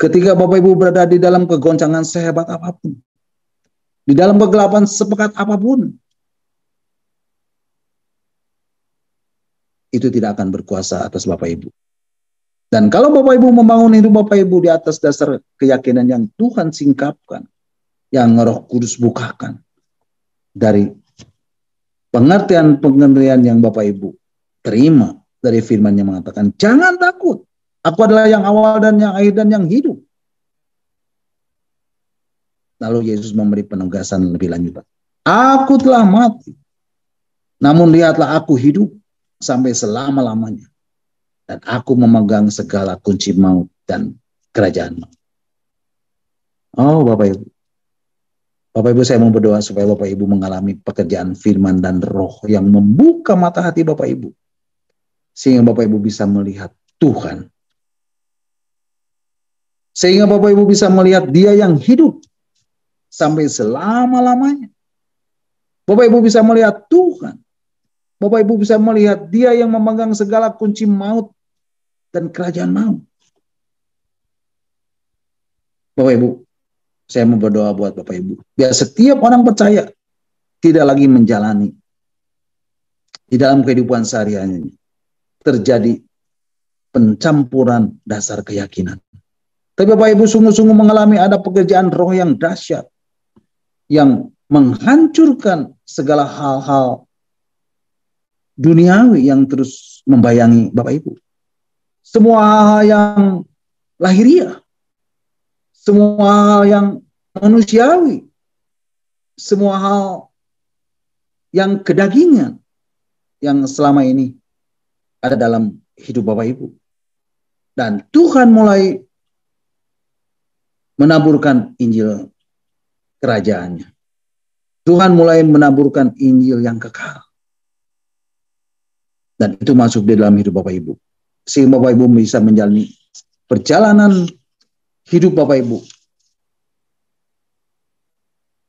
Ketika Bapak Ibu berada di dalam kegoncangan sehebat apapun, di dalam kegelapan sepekat apapun, itu tidak akan berkuasa atas Bapak Ibu. Dan kalau Bapak Ibu membangun hidup Bapak Ibu di atas dasar keyakinan yang Tuhan singkapkan, yang Roh Kudus bukakan, dari pengertian yang Bapak Ibu terima dari firman yang mengatakan, jangan takut, aku adalah yang awal dan yang akhir dan yang hidup. Lalu Yesus memberi penegasan lebih lanjut. Aku telah mati, namun lihatlah aku hidup sampai selama-lamanya. Dan aku memegang segala kunci maut dan kerajaan maut. Oh Bapak Ibu. Bapak Ibu, saya mau berdoa supaya Bapak Ibu mengalami pekerjaan firman dan roh yang membuka mata hati Bapak Ibu. Sehingga Bapak Ibu bisa melihat Tuhan. Sehingga Bapak Ibu bisa melihat Dia yang hidup sampai selama-lamanya. Bapak Ibu bisa melihat Tuhan. Bapak Ibu bisa melihat Dia yang memegang segala kunci maut dan kerajaan maut. Bapak Ibu, saya mau berdoa buat Bapak Ibu. Biar setiap orang percaya tidak lagi menjalani di dalam kehidupan sehari-hari terjadi pencampuran dasar keyakinan. Tapi Bapak Ibu sungguh-sungguh mengalami ada pekerjaan roh yang dahsyat, yang menghancurkan segala hal-hal duniawi yang terus membayangi Bapak Ibu. Semua hal yang lahiriah, semua hal yang manusiawi, semua hal yang kedagingan yang selama ini ada dalam hidup Bapak Ibu. Dan Tuhan mulai menaburkan Injil kerajaannya. Tuhan mulai menaburkan Injil yang kekal. Dan itu masuk di dalam hidup Bapak Ibu. Sehingga Bapak Ibu bisa menjalani perjalanan hidup Bapak Ibu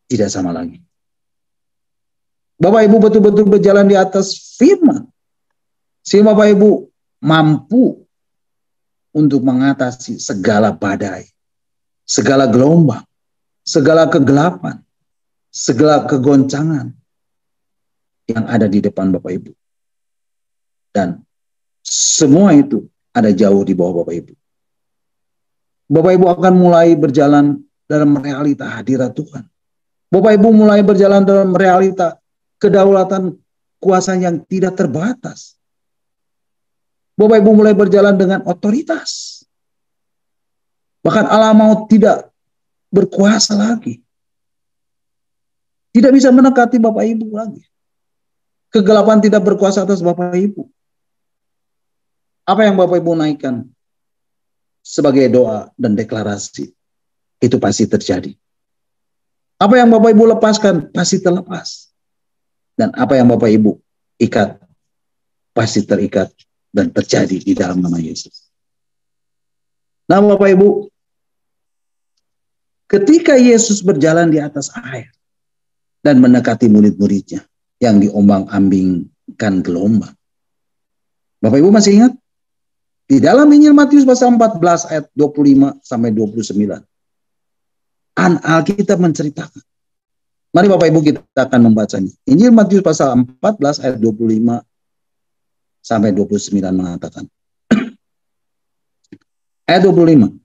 tidak sama lagi. Bapak Ibu betul-betul berjalan di atas firman, sehingga Bapak Ibu mampu untuk mengatasi segala badai, segala gelombang, segala kegelapan, segala kegoncangan yang ada di depan Bapak Ibu. Dan semua itu ada jauh di bawah Bapak Ibu. Bapak Ibu akan mulai berjalan dalam realita hadirat Tuhan. Bapak Ibu mulai berjalan dalam realita kedaulatan kuasa yang tidak terbatas. Bapak Ibu mulai berjalan dengan otoritas. Bahkan alam maut tidak berkuasa lagi. Tidak bisa mendekati Bapak Ibu lagi. Kegelapan tidak berkuasa atas Bapak Ibu. Apa yang Bapak Ibu naikkan sebagai doa dan deklarasi, itu pasti terjadi. Apa yang Bapak Ibu lepaskan pasti terlepas. Dan apa yang Bapak Ibu ikat pasti terikat dan terjadi di dalam nama Yesus. Nah Bapak Ibu, ketika Yesus berjalan di atas air dan mendekati murid-muridnya yang diombang-ambingkan gelombang. Bapak Ibu masih ingat? Di dalam Injil Matius pasal 14 ayat 25 sampai 29. Alkitab menceritakan. Mari Bapak Ibu kita akan membacanya. Injil Matius pasal 14 ayat 25 sampai 29 mengatakan. Ayat 25.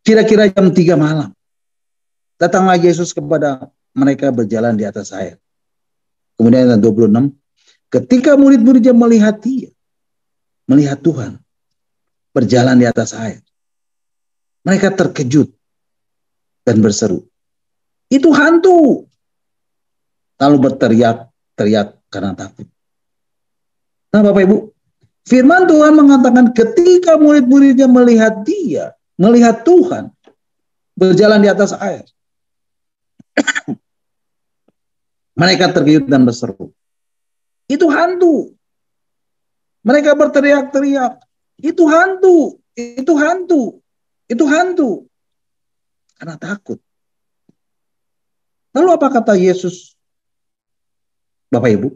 Kira-kira jam 3 malam. Datanglah Yesus kepada mereka berjalan di atas air. Kemudian ayat 26. Ketika murid-muridnya melihat dia, melihat Tuhan berjalan di atas air, mereka terkejut dan berseru, "Itu hantu!" Lalu berteriak-teriak karena takut. Nah Bapak Ibu, firman Tuhan mengatakan ketika murid-muridnya melihat dia, melihat Tuhan berjalan di atas air, mereka terkejut dan berseru, "Itu hantu!" Mereka berteriak-teriak, "Itu hantu! Itu hantu! Itu hantu!" Karena takut. Lalu apa kata Yesus? Bapak Ibu,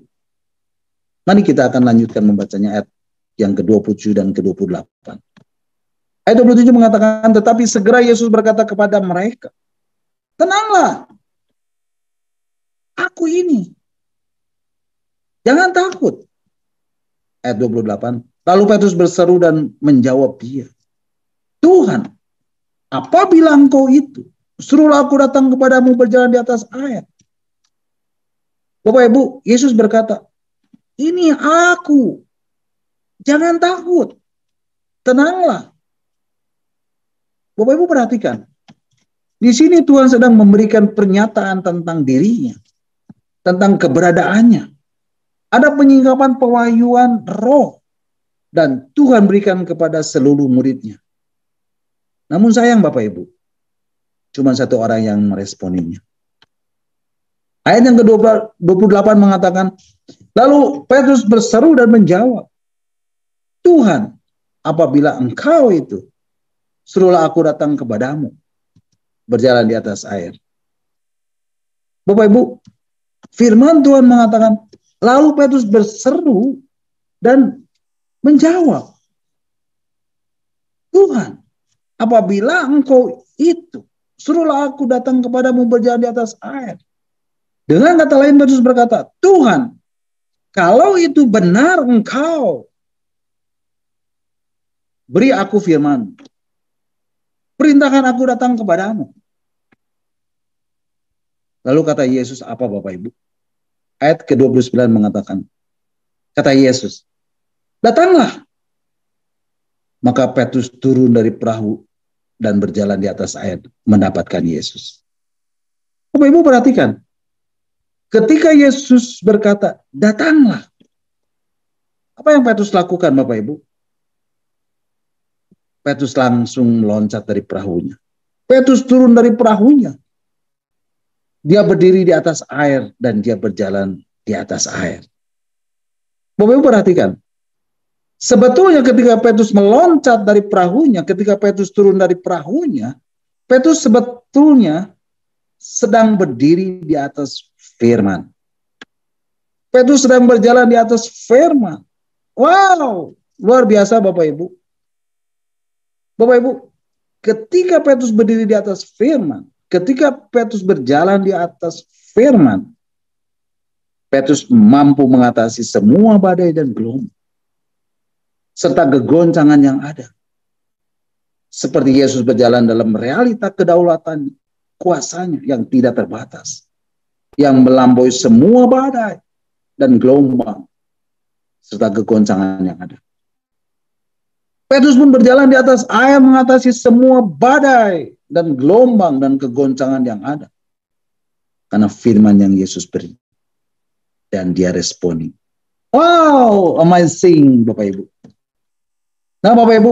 mari kita akan lanjutkan membacanya ayat yang ke-27 dan ke-28. Ayat 27 mengatakan, tetapi segera Yesus berkata kepada mereka, "Tenanglah, aku ini. Jangan takut." Ayat 28, lalu Petrus berseru dan menjawab dia, "Tuhan, apabila Engkau itu, suruhlah aku datang kepadamu berjalan di atas air." Bapak Ibu, Yesus berkata, "Ini aku. Jangan takut. Tenanglah." Bapak Ibu perhatikan. Di sini Tuhan sedang memberikan pernyataan tentang dirinya, tentang keberadaannya. Ada penyingkapan pewahyuan roh dan Tuhan berikan kepada seluruh muridnya. Namun sayang Bapak Ibu, cuma satu orang yang meresponinya. Ayat yang ke-28 mengatakan, lalu Petrus berseru dan menjawab, "Tuhan, apabila Engkau itu, suruhlah aku datang kepadamu berjalan di atas air." Bapak Ibu, firman Tuhan mengatakan, lalu Petrus berseru dan menjawab, "Tuhan, apabila Engkau itu, suruhlah aku datang kepadamu berjalan di atas air." Dengan kata lain Petrus berkata, "Tuhan, kalau itu benar Engkau, beri aku firman. Perintahkan aku datang kepadamu." Lalu kata Yesus apa Bapak Ibu? Ayat ke-29 mengatakan, kata Yesus, "Datanglah." Maka Petrus turun dari perahu dan berjalan di atas air mendapatkan Yesus. Bapak Ibu perhatikan. Ketika Yesus berkata, "Datanglah." Apa yang Petrus lakukan Bapak Ibu? Petrus langsung meloncat dari perahunya. Petrus turun dari perahunya. Dia berdiri di atas air dan dia berjalan di atas air. Bapak Ibu perhatikan. Sebetulnya ketika Petrus meloncat dari perahunya, ketika Petrus turun dari perahunya, Petrus sebetulnya sedang berdiri di atas firman. Petrus sedang berjalan di atas firman. Wow, luar biasa Bapak Ibu. Bapak Ibu, ketika Petrus berdiri di atas firman, ketika Petrus berjalan di atas firman, Petrus mampu mengatasi semua badai dan gelombang serta kegoncangan yang ada. Seperti Yesus berjalan dalam realita kedaulatan kuasanya yang tidak terbatas, yang melampaui semua badai dan gelombang serta kegoncangan yang ada. Petrus pun berjalan di atas air mengatasi semua badai dan gelombang dan kegoncangan yang ada. Karena firman yang Yesus beri. Dan dia responi. Wow, amazing Bapak Ibu. Nah Bapak Ibu,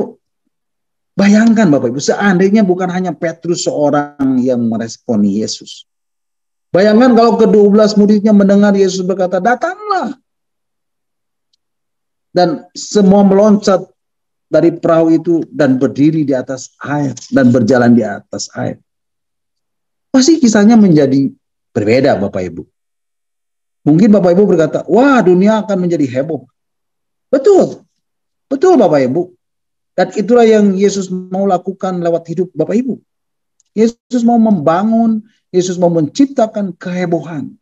bayangkan Bapak Ibu, seandainya bukan hanya Petrus seorang yang meresponi Yesus. Bayangkan kalau ke-12 muridnya mendengar Yesus berkata, datanglah. Dan semua meloncat dari perahu itu dan berdiri di atas air dan berjalan di atas air. Pasti kisahnya menjadi berbeda Bapak Ibu. Mungkin Bapak Ibu berkata, wah dunia akan menjadi heboh. Betul, betul Bapak Ibu. Dan itulah yang Yesus mau lakukan lewat hidup Bapak Ibu. Yesus mau membangun, Yesus mau menciptakan kehebohan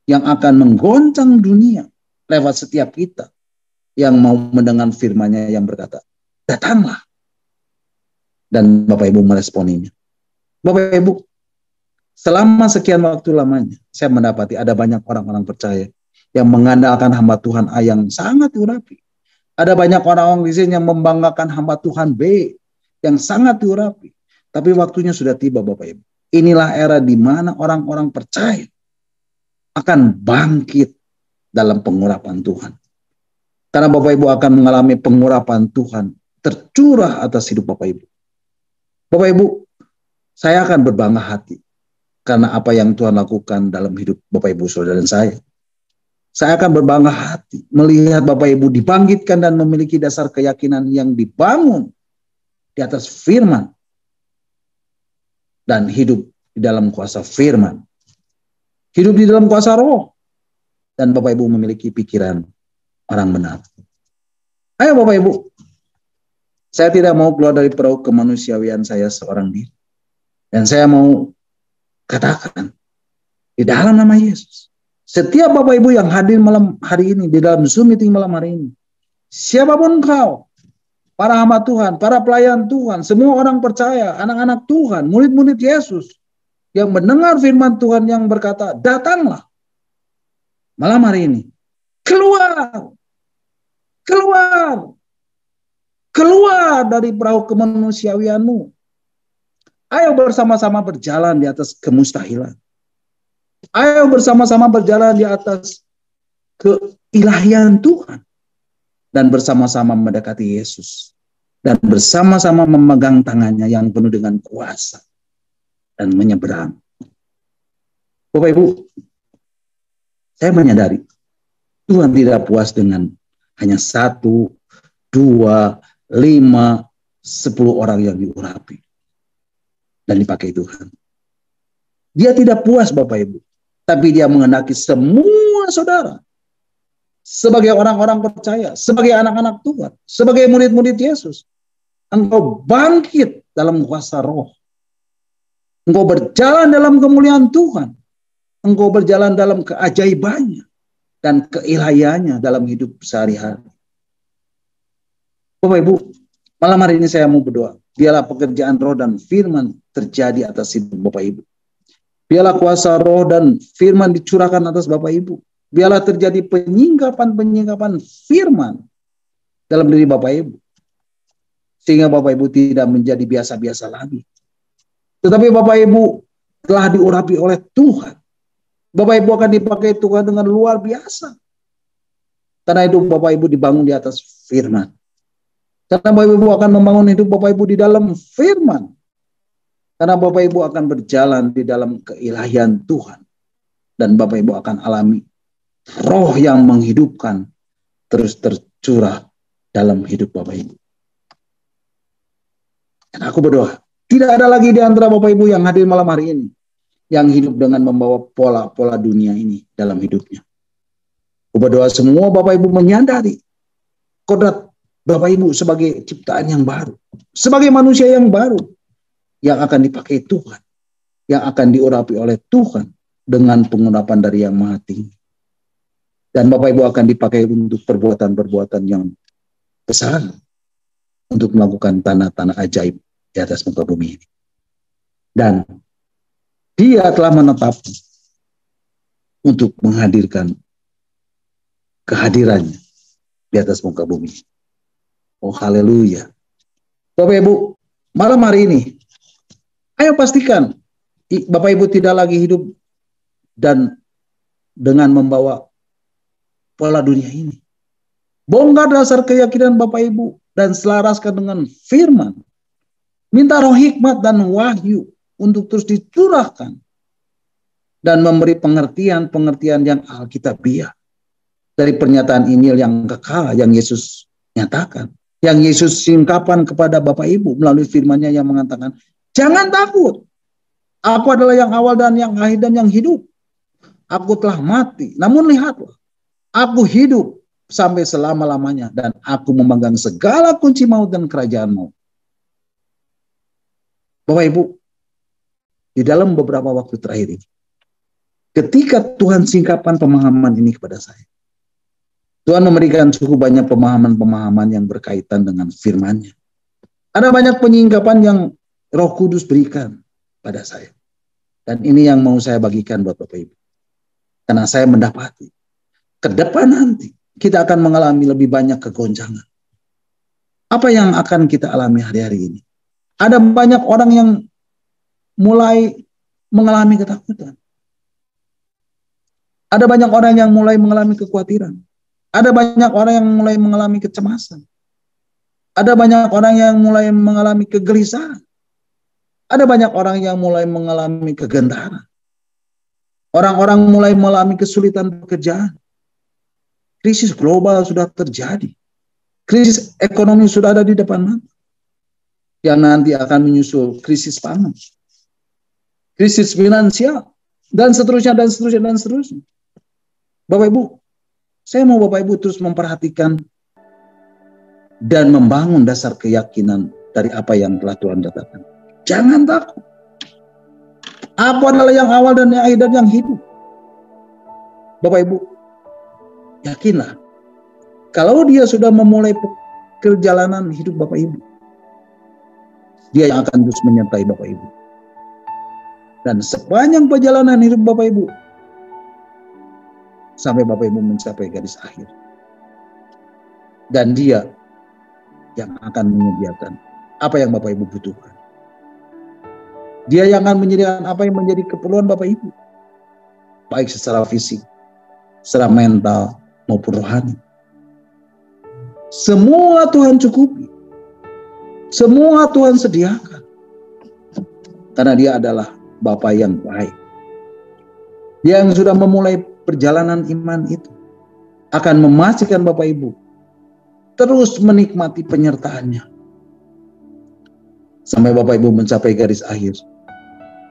yang akan menggoncang dunia lewat setiap kita yang mau mendengar firman-Nya yang berkata, datanglah. Dan Bapak Ibu meresponinya. Bapak Ibu, selama sekian waktu lamanya, saya mendapati ada banyak orang-orang percaya yang mengandalkan hamba Tuhan A yang sangat diurapi. Ada banyak orang-orang di sini yang membanggakan hamba Tuhan B yang sangat diurapi. Tapi waktunya sudah tiba Bapak Ibu. Inilah era di mana orang-orang percaya akan bangkit dalam pengurapan Tuhan. Karena Bapak Ibu akan mengalami pengurapan Tuhan tercurah atas hidup Bapak Ibu. Bapak Ibu, saya akan berbangga hati karena apa yang Tuhan lakukan dalam hidup Bapak Ibu saudara dan saya. Saya akan berbangga hati melihat Bapak Ibu dibangkitkan dan memiliki dasar keyakinan yang dibangun di atas firman dan hidup di dalam kuasa firman. Hidup di dalam kuasa roh. Dan Bapak Ibu memiliki pikiran orang benar. Ayo Bapak Ibu, saya tidak mau keluar dari perahu kemanusiawian saya seorang diri. Dan saya mau katakan di dalam nama Yesus, setiap Bapak Ibu yang hadir malam hari ini di dalam Zoom meeting malam hari ini, siapapun engkau, para hamba Tuhan, para pelayan Tuhan, semua orang percaya, anak-anak Tuhan, murid-murid Yesus yang mendengar firman Tuhan yang berkata, datanglah malam hari ini, keluar, keluar, keluar dari perahu kemanusiawianmu. Ayo bersama-sama berjalan di atas kemustahilan. Ayo bersama-sama berjalan di atas keilahian Tuhan. Dan bersama-sama mendekati Yesus. Dan bersama-sama memegang tangannya yang penuh dengan kuasa. Dan menyeberang. Bapak Ibu, saya menyadari Tuhan tidak puas dengan hanya 1, 2, 5, 10 orang yang diurapi. Dan dipakai Tuhan. Dia tidak puas Bapak Ibu. Tapi dia menghendaki semua saudara. Sebagai orang-orang percaya. Sebagai anak-anak Tuhan. Sebagai murid-murid Yesus. Engkau bangkit dalam kuasa roh. Engkau berjalan dalam kemuliaan Tuhan. Engkau berjalan dalam keajaibannya. Dan keilahiannya dalam hidup sehari-hari. Bapak Ibu, malam hari ini saya mau berdoa. Biarlah pekerjaan roh dan firman terjadi atas hidup Bapak Ibu. Biarlah kuasa roh dan firman dicurahkan atas Bapak Ibu. Biarlah terjadi penyingkapan-penyingkapan firman dalam diri Bapak Ibu. Sehingga Bapak Ibu tidak menjadi biasa-biasa lagi. Tetapi Bapak Ibu telah diurapi oleh Tuhan. Bapak Ibu akan dipakai Tuhan dengan luar biasa. Karena hidup Bapak Ibu dibangun di atas firman. Karena Bapak Ibu akan membangun hidup Bapak Ibu di dalam firman. Karena Bapak Ibu akan berjalan di dalam keilahian Tuhan. Dan Bapak Ibu akan alami roh yang menghidupkan terus tercurah dalam hidup Bapak Ibu. Dan aku berdoa, tidak ada lagi di antara Bapak Ibu yang hadir malam hari ini yang hidup dengan membawa pola-pola dunia ini dalam hidupnya. Aku berdoa semua Bapak Ibu menyadari kodrat Bapak Ibu sebagai ciptaan yang baru, sebagai manusia yang baru, yang akan dipakai Tuhan, yang akan diurapi oleh Tuhan dengan pengurapan dari Yang Maha Tinggi. Dan Bapak Ibu akan dipakai untuk perbuatan-perbuatan yang besar, untuk melakukan tanah-tanah ajaib di atas muka bumi ini. Dan Dia telah menetap untuk menghadirkan kehadirannya di atas muka bumi. Oh haleluya. Bapak Ibu, malam hari ini, ayo pastikan Bapak Ibu tidak lagi hidup dan dengan membawa pola dunia ini. Bongkar dasar keyakinan Bapak Ibu dan selaraskan dengan firman. Minta roh hikmat dan wahyu untuk terus dicurahkan dan memberi pengertian-pengertian yang alkitabiah dari pernyataan Injil yang kekal yang Yesus nyatakan, yang Yesus singkapkan kepada Bapak Ibu melalui firman-Nya yang mengatakan, jangan takut, aku adalah yang awal dan yang akhir dan yang hidup. Aku telah mati, namun lihatlah, aku hidup sampai selama-lamanya dan aku memegang segala kunci maut dan kerajaan maut. Bapak Ibu, di dalam beberapa waktu terakhir ini, ketika Tuhan singkapkan pemahaman ini kepada saya, Tuhan memberikan cukup banyak pemahaman-pemahaman yang berkaitan dengan firman-Nya. Ada banyak penyingkapan yang Roh Kudus berikan pada saya. Dan ini yang mau saya bagikan buat Bapak Ibu. Karena saya mendapati, ke depan nanti kita akan mengalami lebih banyak kegoncangan. Apa yang akan kita alami hari-hari ini? Ada banyak orang yang mulai mengalami ketakutan. Ada banyak orang yang mulai mengalami kekhawatiran. Ada banyak orang yang mulai mengalami kecemasan. Ada banyak orang yang mulai mengalami kegelisahan. Ada banyak orang yang mulai mengalami kegentaran. Orang-orang mulai mengalami kesulitan pekerjaan. Krisis global sudah terjadi. Krisis ekonomi sudah ada di depan mata. Yang nanti akan menyusul krisis pangan, krisis finansial, dan seterusnya, dan seterusnya, dan seterusnya. Bapak Ibu, saya mau Bapak Ibu terus memperhatikan dan membangun dasar keyakinan dari apa yang telah Tuhan katakan. Jangan takut. Aku adalah yang awal dan yang akhir dan yang hidup. Bapak Ibu, yakinlah, kalau Dia sudah memulai perjalanan hidup Bapak Ibu, Dia yang akan terus menyertai Bapak Ibu. Dan sepanjang perjalanan hidup Bapak Ibu, sampai Bapak Ibu mencapai garis akhir. Dan Dia yang akan menyediakan apa yang Bapak Ibu butuhkan. Dia yang akan menyediakan apa yang menjadi keperluan Bapak Ibu. Baik secara fisik, secara mental, maupun rohani. Semua Tuhan cukupi. Semua Tuhan sediakan. Karena Dia adalah Bapa yang baik. Dia yang sudah memulai perjalanan iman itu akan memastikan Bapak Ibu terus menikmati penyertaan-Nya sampai Bapak Ibu mencapai garis akhir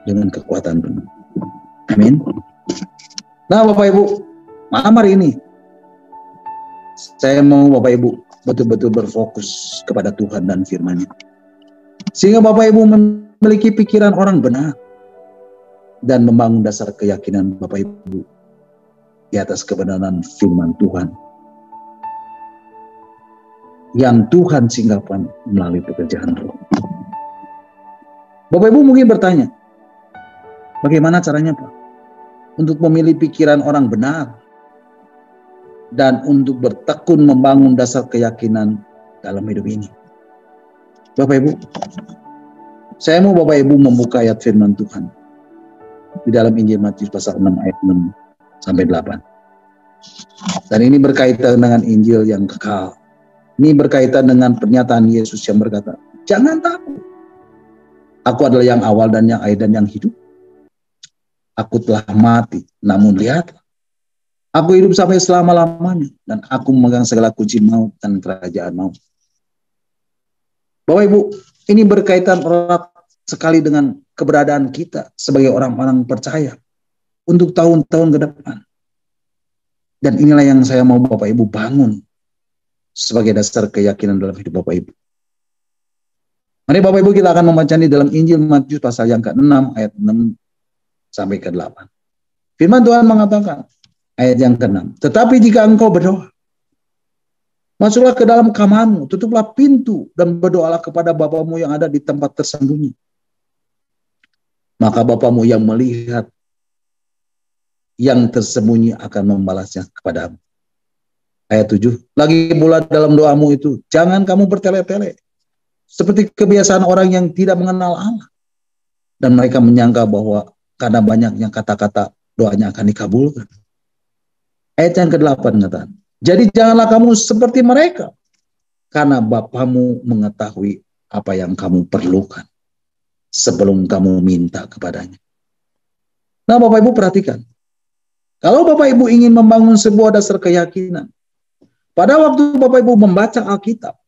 dengan kekuatan penuh. Amin. Nah Bapak Ibu, malam hari ini saya mau Bapak Ibu betul-betul berfokus kepada Tuhan dan firman-Nya. Sehingga Bapak Ibu memiliki pikiran orang benar dan membangun dasar keyakinan Bapak Ibu di atas kebenaran firman Tuhan yang Tuhan singkapkan melalui pekerjaan Roh. Bapak Ibu mungkin bertanya, bagaimana caranya Pak untuk memilih pikiran orang benar dan untuk bertekun membangun dasar keyakinan dalam hidup ini? Bapak Ibu, saya mau Bapak Ibu membuka ayat firman Tuhan di dalam Injil Matius pasal 6 ayat 6 sampai 8. Dan ini berkaitan dengan Injil yang kekal. Ini berkaitan dengan pernyataan Yesus yang berkata, jangan takut. Aku adalah yang awal dan yang akhir dan yang hidup. Aku telah mati, namun lihatlah, Aku hidup sampai selama-lamanya, dan aku memegang segala kunci maut dan kerajaan maut. Bapak Ibu, ini berkaitan erat sekali dengan keberadaan kita sebagai orang-orang percaya untuk tahun-tahun ke depan. Dan inilah yang saya mau Bapak Ibu bangun sebagai dasar keyakinan dalam hidup Bapak Ibu. Mari Bapak Ibu kita akan membaca di dalam Injil Matius pasal yang ke-6 ayat 6 sampai ke-8. Firman Tuhan mengatakan ayat yang ke-6, tetapi jika engkau berdoa, masuklah ke dalam kamarmu, tutuplah pintu dan berdoalah kepada Bapamu yang ada di tempat tersembunyi. Maka Bapamu yang melihat yang tersembunyi akan membalasnya kepadamu. Ayat 7, lagi pula dalam doamu itu, jangan kamu bertele-tele, seperti kebiasaan orang yang tidak mengenal Allah. Dan mereka menyangka bahwa karena banyaknya kata-kata doanya akan dikabulkan. Ayat yang ke-8 mengatakan, jadi janganlah kamu seperti mereka, karena Bapamu mengetahui apa yang kamu perlukan sebelum kamu minta kepadanya. Nah Bapak Ibu perhatikan, kalau Bapak Ibu ingin membangun sebuah dasar keyakinan, pada waktu Bapak Ibu membaca Alkitab,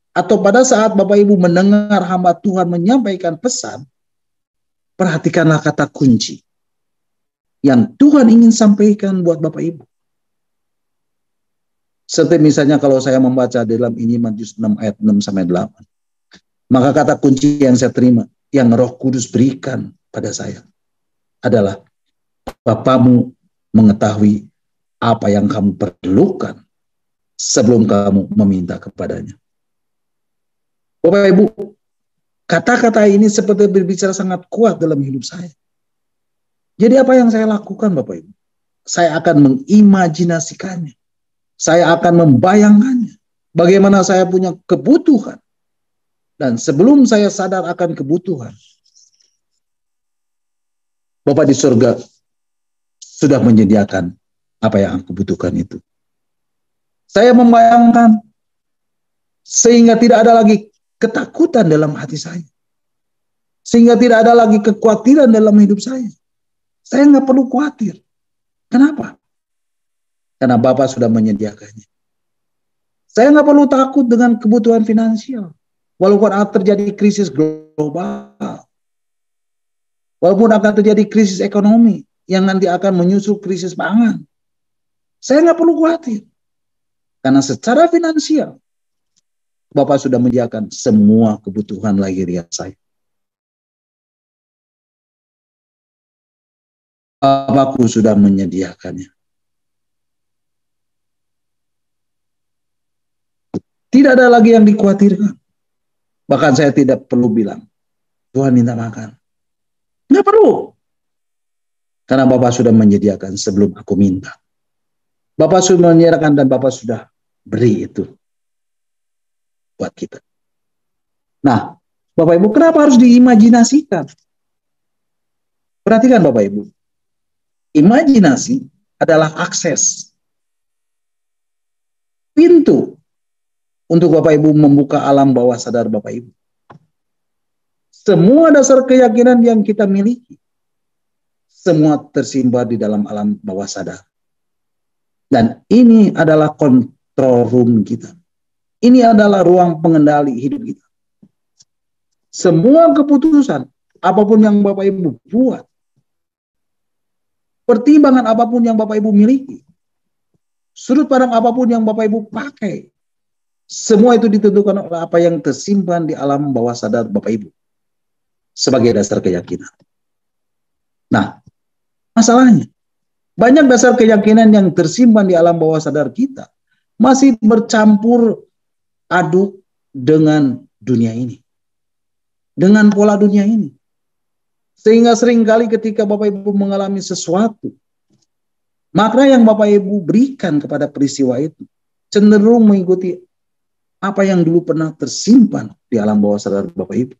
atau pada saat Bapak Ibu mendengar hamba Tuhan menyampaikan pesan, perhatikanlah kata kunci yang Tuhan ingin sampaikan buat Bapak Ibu. Seperti misalnya kalau saya membaca dalam Injil Matius 6 ayat 6 sampai 8. Maka kata kunci yang saya terima, yang Roh Kudus berikan pada saya adalah Bapamu mengetahui apa yang kamu perlukan sebelum kamu meminta kepadanya. Bapak Ibu, kata-kata ini seperti berbicara sangat kuat dalam hidup saya. Jadi apa yang saya lakukan Bapak Ibu? Saya akan mengimajinasikannya. Saya akan membayangkannya. Bagaimana saya punya kebutuhan. Dan sebelum saya sadar akan kebutuhan, Bapak di surga sudah menyediakan apa yang aku butuhkan itu. Saya membayangkan sehingga tidak ada lagi ketakutan dalam hati saya. Sehingga tidak ada lagi kekhawatiran dalam hidup saya. Saya nggak perlu khawatir. Kenapa? Karena Bapak sudah menyediakannya. Saya nggak perlu takut dengan kebutuhan finansial. Walaupun akan terjadi krisis global. Walaupun akan terjadi krisis ekonomi yang nanti akan menyusul krisis pangan. Saya nggak perlu khawatir. Karena secara finansial, Bapak sudah menyediakan semua kebutuhan lahiriah saya. Bapakku sudah menyediakannya. Tidak ada lagi yang dikhawatirkan. Bahkan saya tidak perlu bilang, Tuhan minta makan. Nggak perlu. Karena Bapak sudah menyediakan sebelum aku minta. Bapak sudah menyediakan dan Bapak sudah beri itu buat kita. Nah, Bapak Ibu, kenapa harus diimajinasikan? Perhatikan Bapak Ibu. Imajinasi adalah akses. Pintu untuk Bapak Ibu membuka alam bawah sadar Bapak Ibu. Semua dasar keyakinan yang kita miliki, semua tersimpan di dalam alam bawah sadar. Dan ini adalah control room kita. Ini adalah ruang pengendali hidup kita. Semua keputusan, apapun yang Bapak Ibu buat, pertimbangan apapun yang Bapak Ibu miliki, sudut pandang apapun yang Bapak Ibu pakai, semua itu ditentukan oleh apa yang tersimpan di alam bawah sadar Bapak Ibu sebagai dasar keyakinan. Nah, masalahnya, banyak dasar keyakinan yang tersimpan di alam bawah sadar kita masih bercampur aduk dengan dunia ini. Dengan pola dunia ini. Sehingga seringkali ketika Bapak Ibu mengalami sesuatu, makna yang Bapak Ibu berikan kepada peristiwa itu cenderung mengikuti apa yang dulu pernah tersimpan di alam bawah sadar Bapak Ibu.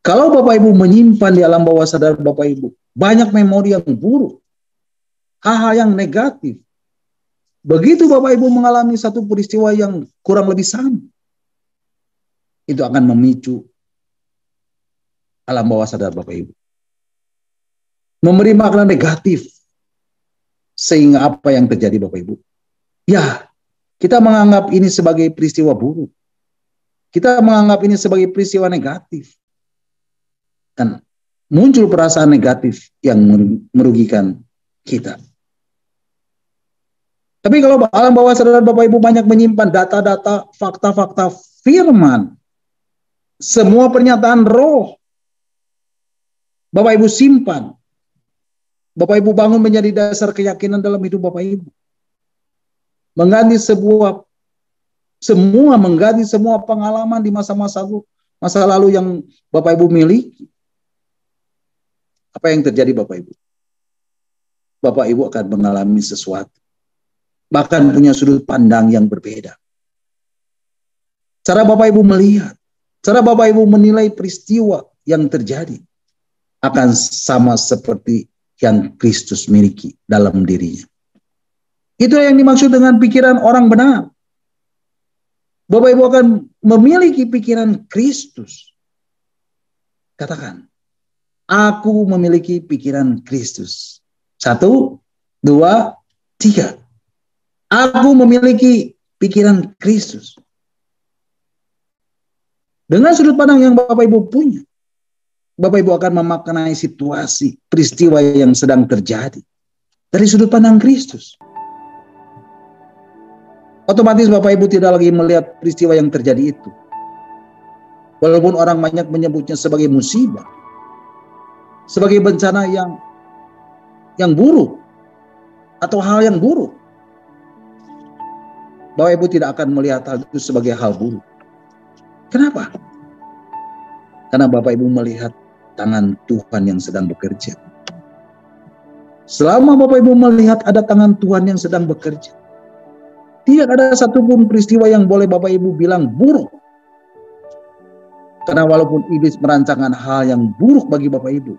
Kalau Bapak Ibu menyimpan di alam bawah sadar Bapak Ibu banyak memori yang buruk, hal-hal yang negatif, begitu Bapak Ibu mengalami satu peristiwa yang kurang lebih sama, itu akan memicu alam bawah sadar Bapak Ibu memberi makna negatif Sehingga apa yang terjadi Bapak Ibu? Ya, kita menganggap ini sebagai peristiwa buruk. Kita menganggap ini sebagai peristiwa negatif. Dan muncul perasaan negatif yang merugikan kita. Tapi kalau alam bawah sadar Bapak Ibu banyak menyimpan data-data, fakta-fakta firman, semua pernyataan roh, Bapak Ibu simpan. Bapak Ibu bangun menjadi dasar keyakinan dalam hidup Bapak Ibu. Mengganti semua pengalaman di masa lalu yang Bapak Ibu miliki. Apa yang terjadi Bapak Ibu? Bapak Ibu akan mengalami sesuatu. Bahkan punya sudut pandang yang berbeda. Cara Bapak Ibu melihat, cara Bapak Ibu menilai peristiwa yang terjadi akan sama seperti yang Kristus miliki dalam dirinya. Itu yang dimaksud dengan pikiran orang benar. Bapak Ibu akan memiliki pikiran Kristus. Katakan, aku memiliki pikiran Kristus. 1, 2, 3. Aku memiliki pikiran Kristus. Dengan sudut pandang yang Bapak Ibu punya, Bapak Ibu akan memaknai situasi, peristiwa yang sedang terjadi dari sudut pandang Kristus. Otomatis Bapak Ibu tidak lagi melihat peristiwa yang terjadi itu. Walaupun orang banyak menyebutnya sebagai musibah, sebagai bencana yang buruk, atau hal yang buruk. Bapak Ibu tidak akan melihat hal itu sebagai hal buruk. Kenapa? Karena Bapak Ibu melihat tangan Tuhan yang sedang bekerja. Selama Bapak Ibu melihat ada tangan Tuhan yang sedang bekerja, tidak ada satupun peristiwa yang boleh Bapak Ibu bilang buruk. Karena walaupun iblis merancangkan hal yang buruk bagi Bapak Ibu,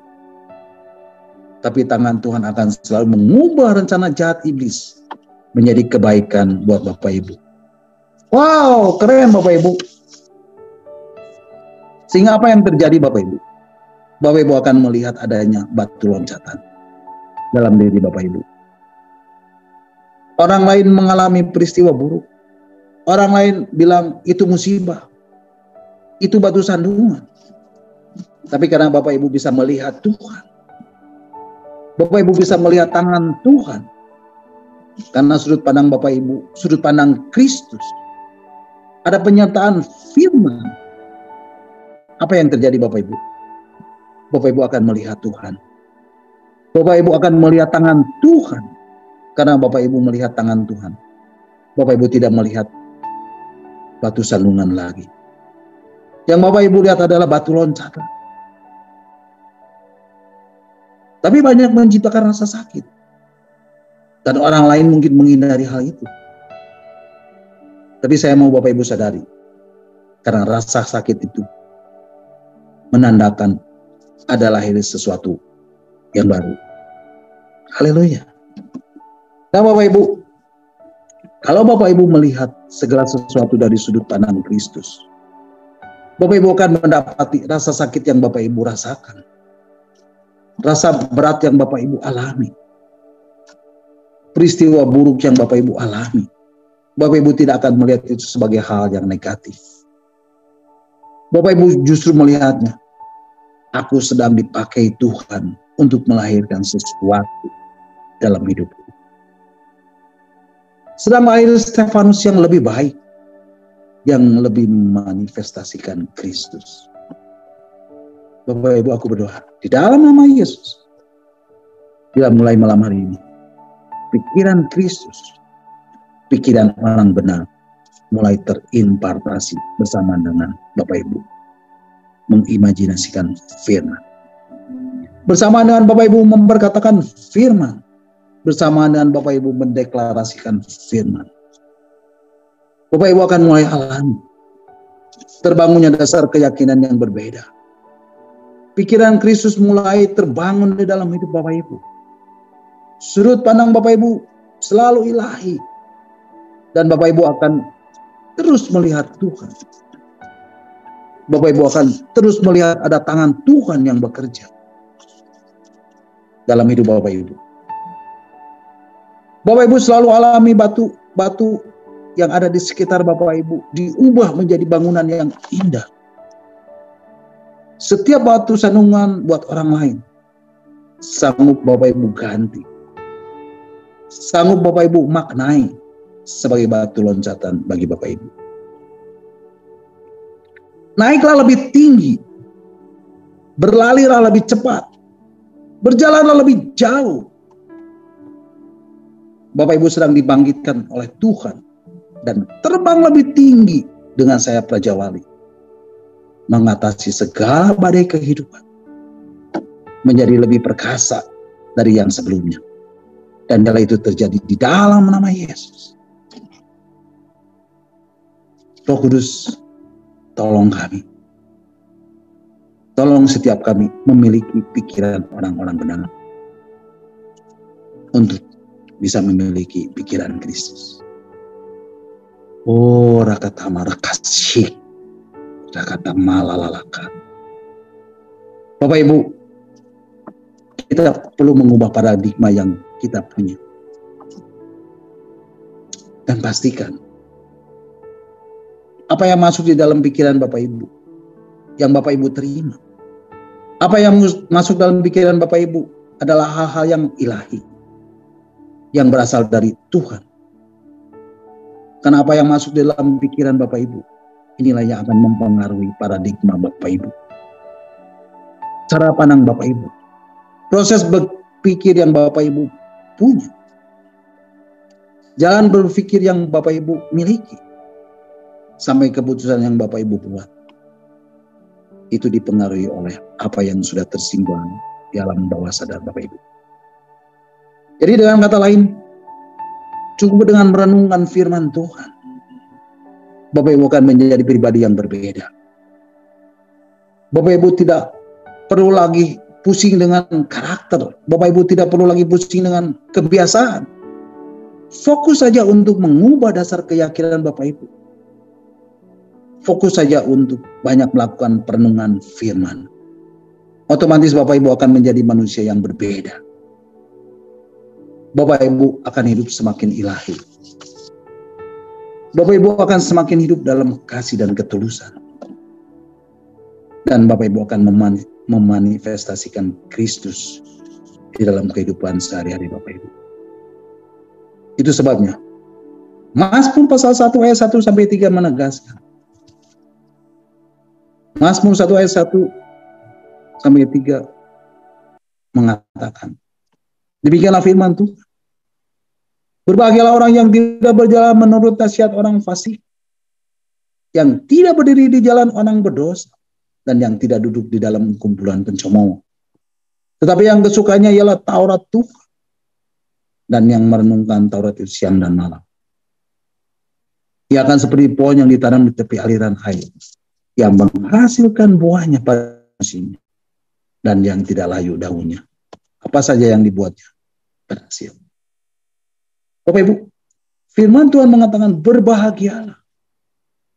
tapi tangan Tuhan akan selalu mengubah rencana jahat iblis menjadi kebaikan buat Bapak Ibu. Wow, keren Bapak Ibu. Sehingga apa yang terjadi Bapak Ibu? Bapak Ibu akan melihat adanya batu loncatan dalam diri Bapak Ibu. Orang lain mengalami peristiwa buruk. Orang lain bilang itu musibah. Itu batu sandungan. Tapi karena Bapak Ibu bisa melihat Tuhan. Bapak Ibu bisa melihat tangan Tuhan. Karena sudut pandang Bapak Ibu, sudut pandang Kristus. Ada penyertaan firman. Apa yang terjadi Bapak Ibu? Bapak Ibu akan melihat Tuhan. Bapak Ibu akan melihat tangan Tuhan. Karena Bapak Ibu melihat tangan Tuhan. Bapak Ibu tidak melihat batu sandungan lagi. Yang Bapak Ibu lihat adalah batu loncatan. Tapi banyak menciptakan rasa sakit. Dan orang lain mungkin menghindari hal itu. Tapi saya mau Bapak Ibu sadari. Karena rasa sakit itu menandakan ada lahir sesuatu yang baru. Haleluya. Nah Bapak Ibu, kalau Bapak Ibu melihat segala sesuatu dari sudut pandang Kristus, Bapak Ibu akan mendapati rasa sakit yang Bapak Ibu rasakan. Rasa berat yang Bapak Ibu alami. Peristiwa buruk yang Bapak Ibu alami. Bapak Ibu tidak akan melihat itu sebagai hal yang negatif. Bapak Ibu justru melihatnya, aku sedang dipakai Tuhan untuk melahirkan sesuatu dalam hidupku. Sedang lahir Stefanus yang lebih baik, yang lebih memanifestasikan Kristus. Bapak Ibu, aku berdoa di dalam nama Yesus, bila mulai malam hari ini, pikiran Kristus, pikiran orang benar, mulai terimpartasi bersama dengan Bapak Ibu. Mengimajinasikan firman. Bersama dengan Bapak Ibu memperkatakan firman. Bersama dengan Bapak Ibu mendeklarasikan firman. Bapak Ibu akan mulai alami terbangunnya dasar keyakinan yang berbeda. Pikiran Kristus mulai terbangun di dalam hidup Bapak Ibu. Sudut pandang Bapak Ibu selalu ilahi. Dan Bapak Ibu akan terus melihat Tuhan. Bapak Ibu akan terus melihat ada tangan Tuhan yang bekerja dalam hidup Bapak Ibu. Bapak Ibu selalu alami batu-batu yang ada di sekitar Bapak Ibu diubah menjadi bangunan yang indah. Setiap batu sandungan buat orang lain, sanggup Bapak Ibu ganti. Sanggup Bapak Ibu maknai sebagai batu loncatan bagi Bapak Ibu. Naiklah lebih tinggi, berlarilah lebih cepat, berjalanlah lebih jauh. Bapak Ibu sedang dibangkitkan oleh Tuhan dan terbang lebih tinggi dengan sayap Raja Wali, mengatasi segala badai kehidupan, menjadi lebih perkasa dari yang sebelumnya. Dan hal itu terjadi di dalam nama Yesus. Roh Kudus, tolong kami. Tolong setiap kami memiliki pikiran orang-orang benar untuk bisa memiliki pikiran Kristus. Oh, rakatama rakasih, rakatama lalalakan. Bapak Ibu, kita perlu mengubah paradigma yang kita punya. Dan pastikan apa yang masuk di dalam pikiran Bapak Ibu, yang Bapak Ibu terima. Apa yang masuk dalam pikiran Bapak Ibu adalah hal-hal yang ilahi, yang berasal dari Tuhan. Karena apa yang masuk dalam pikiran Bapak Ibu, inilah yang akan mempengaruhi paradigma Bapak Ibu. Cara pandang Bapak Ibu, proses berpikir yang Bapak Ibu punya, jalan berpikir yang Bapak Ibu miliki, sampai keputusan yang Bapak Ibu buat, itu dipengaruhi oleh apa yang sudah tersimpan di alam bawah sadar Bapak Ibu. Jadi dengan kata lain, cukup dengan merenungkan firman Tuhan, Bapak Ibu akan menjadi pribadi yang berbeda. Bapak Ibu tidak perlu lagi pusing dengan karakter. Bapak Ibu tidak perlu lagi pusing dengan kebiasaan. Fokus saja untuk mengubah dasar keyakinan Bapak Ibu. Fokus saja untuk banyak melakukan perenungan firman. Otomatis Bapak Ibu akan menjadi manusia yang berbeda. Bapak Ibu akan hidup semakin ilahi. Bapak Ibu akan semakin hidup dalam kasih dan ketulusan. Dan Bapak Ibu akan memanifestasikan Kristus di dalam kehidupan sehari-hari Bapak Ibu. Itu sebabnya Mazmur pasal 1 ayat 1 sampai 3 menegaskan. Mazmur 1 ayat 1 sampai 3 mengatakan, demikianlah firman Tuhan. Berbahagialah orang yang tidak berjalan menurut nasihat orang fasik, yang tidak berdiri di jalan orang berdosa, dan yang tidak duduk di dalam kumpulan pencemooh. Tetapi yang kesukanya ialah Taurat Tuhan, dan yang merenungkan Taurat itu siang dan malam. Ia akan seperti pohon yang ditanam di tepi aliran air, yang menghasilkan buahnya pada musimnya, dan yang tidak layu daunnya. Apa saja yang dibuatnya berhasil. Bapak Ibu, firman Tuhan mengatakan berbahagialah.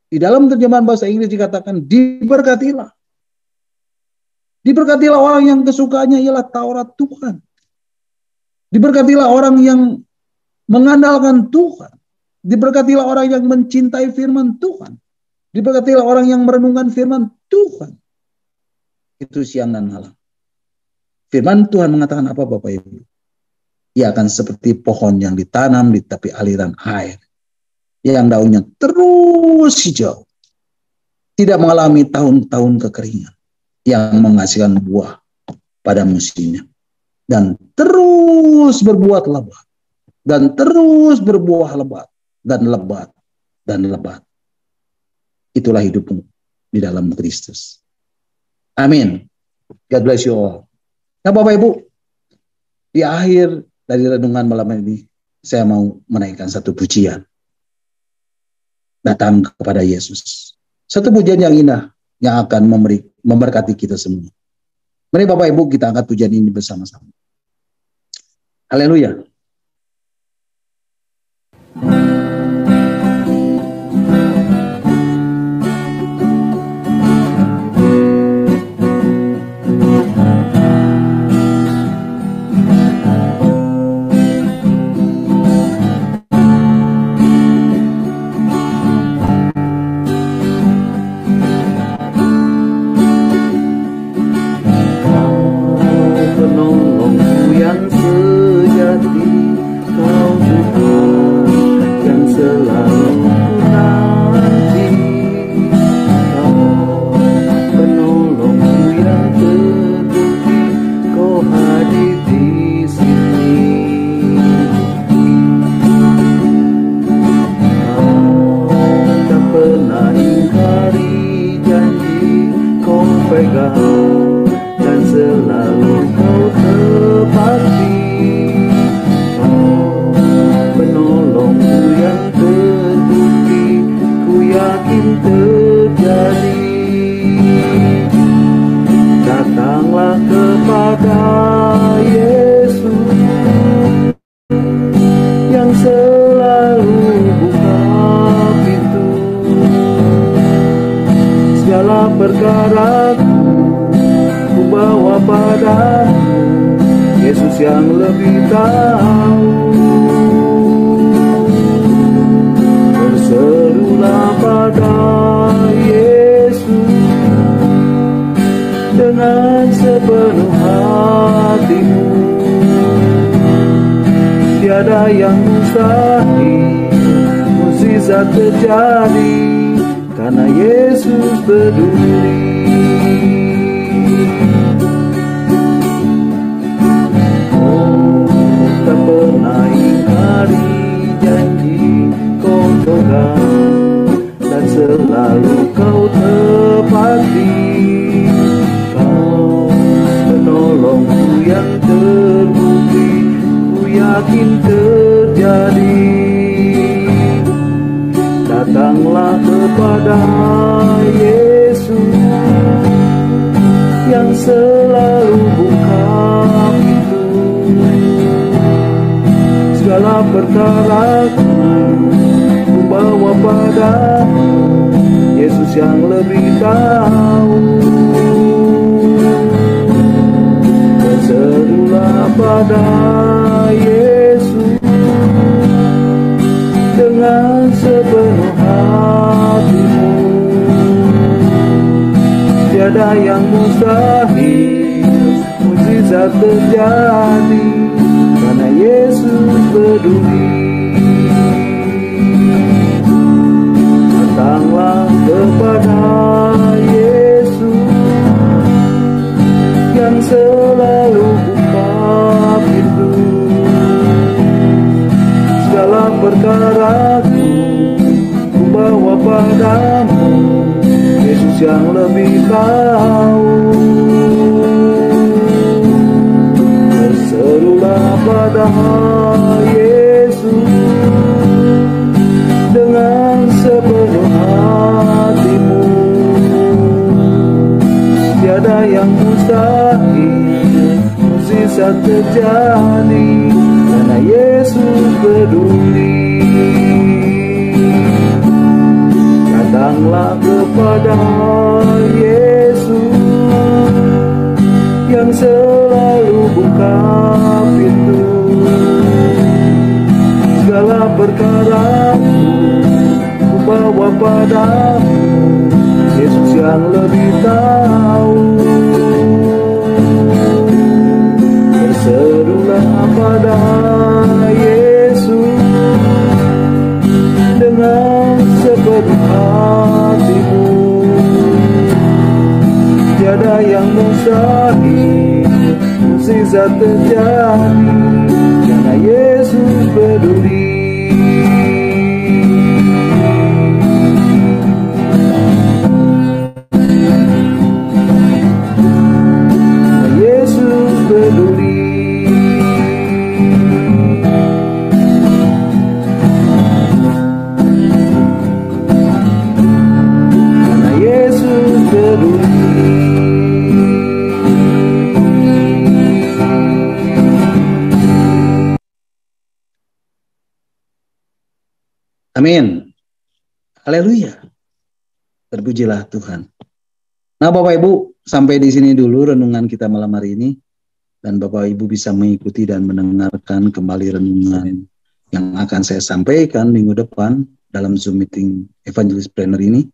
Di dalam terjemahan bahasa Inggris dikatakan diberkatilah. Diberkatilah orang yang kesukaannya ialah Taurat Tuhan. Diberkatilah orang yang mengandalkan Tuhan. Diberkatilah orang yang mencintai firman Tuhan. Diberkatilah orang yang merenungkan firman Tuhan. Itu siang dan malam. Firman Tuhan mengatakan apa Bapak Ibu? Ia akan seperti pohon yang ditanam di tepi aliran air, yang daunnya terus hijau, tidak mengalami tahun-tahun kekeringan, yang menghasilkan buah pada musimnya, dan terus berbuah lebat, dan terus berbuah lebat, dan lebat, dan lebat. Itulah hidupmu di dalam Kristus. Amin. God bless you all. Nah Bapak Ibu, di akhir dari renungan malam ini, saya mau menaikkan satu pujian. Datang kepada Yesus. Satu pujian yang indah, yang akan memberkati kita semua. Mari Bapak Ibu kita angkat pujian ini bersama-sama. Haleluya. yang lebih tahu. Berserulah pada Yesus dengan sepenuh hatimu. Tiada yang mustahil, mukjizat terjadi karena Yesus peduli. Oh, tak pernah ingkari janji kau pegang, dan selalu kau tepati. Kau penolongku yang terbukti, ku yakin terjadi. Datanglah kepada Yesus yang selalu buka pintu. Segala perkaraku ku bawa padamu, Yesus yang lebih tahu. Berserulah pada Yesus dengan sepenuh hatimu. Tiada yang mustahil, mukjizat terjadi karena Yesus peduli. Datanglah kepada Yesus yang selalu buka pintu. Segala perkaraku ku bawa padamu, Yesus yang lebih tahu. Berserulah pada Yesus dengan sepenuh hatimu. Tiada yang mustahil, mukjizat terjadi karena Yesus peduli. Datanglah kepada Yesus yang selalu buka pintu. Segala perkaraku ku bawa padamu, Yesus yang lebih tahu. Berserulah pada Yesus dengan sepenuh hatimu. Tiada yang mustahil, mukjizat terjadi karena Yesus peduli. Yesus peduli. Karena Yesus peduli. Amin. Haleluya. Terpujilah Tuhan. Nah, Bapak Ibu, sampai di sini dulu renungan kita malam hari ini. Dan Bapak Ibu bisa mengikuti dan mendengarkan kembali renungan yang akan saya sampaikan minggu depan dalam Zoom meeting Evangelist Planner ini,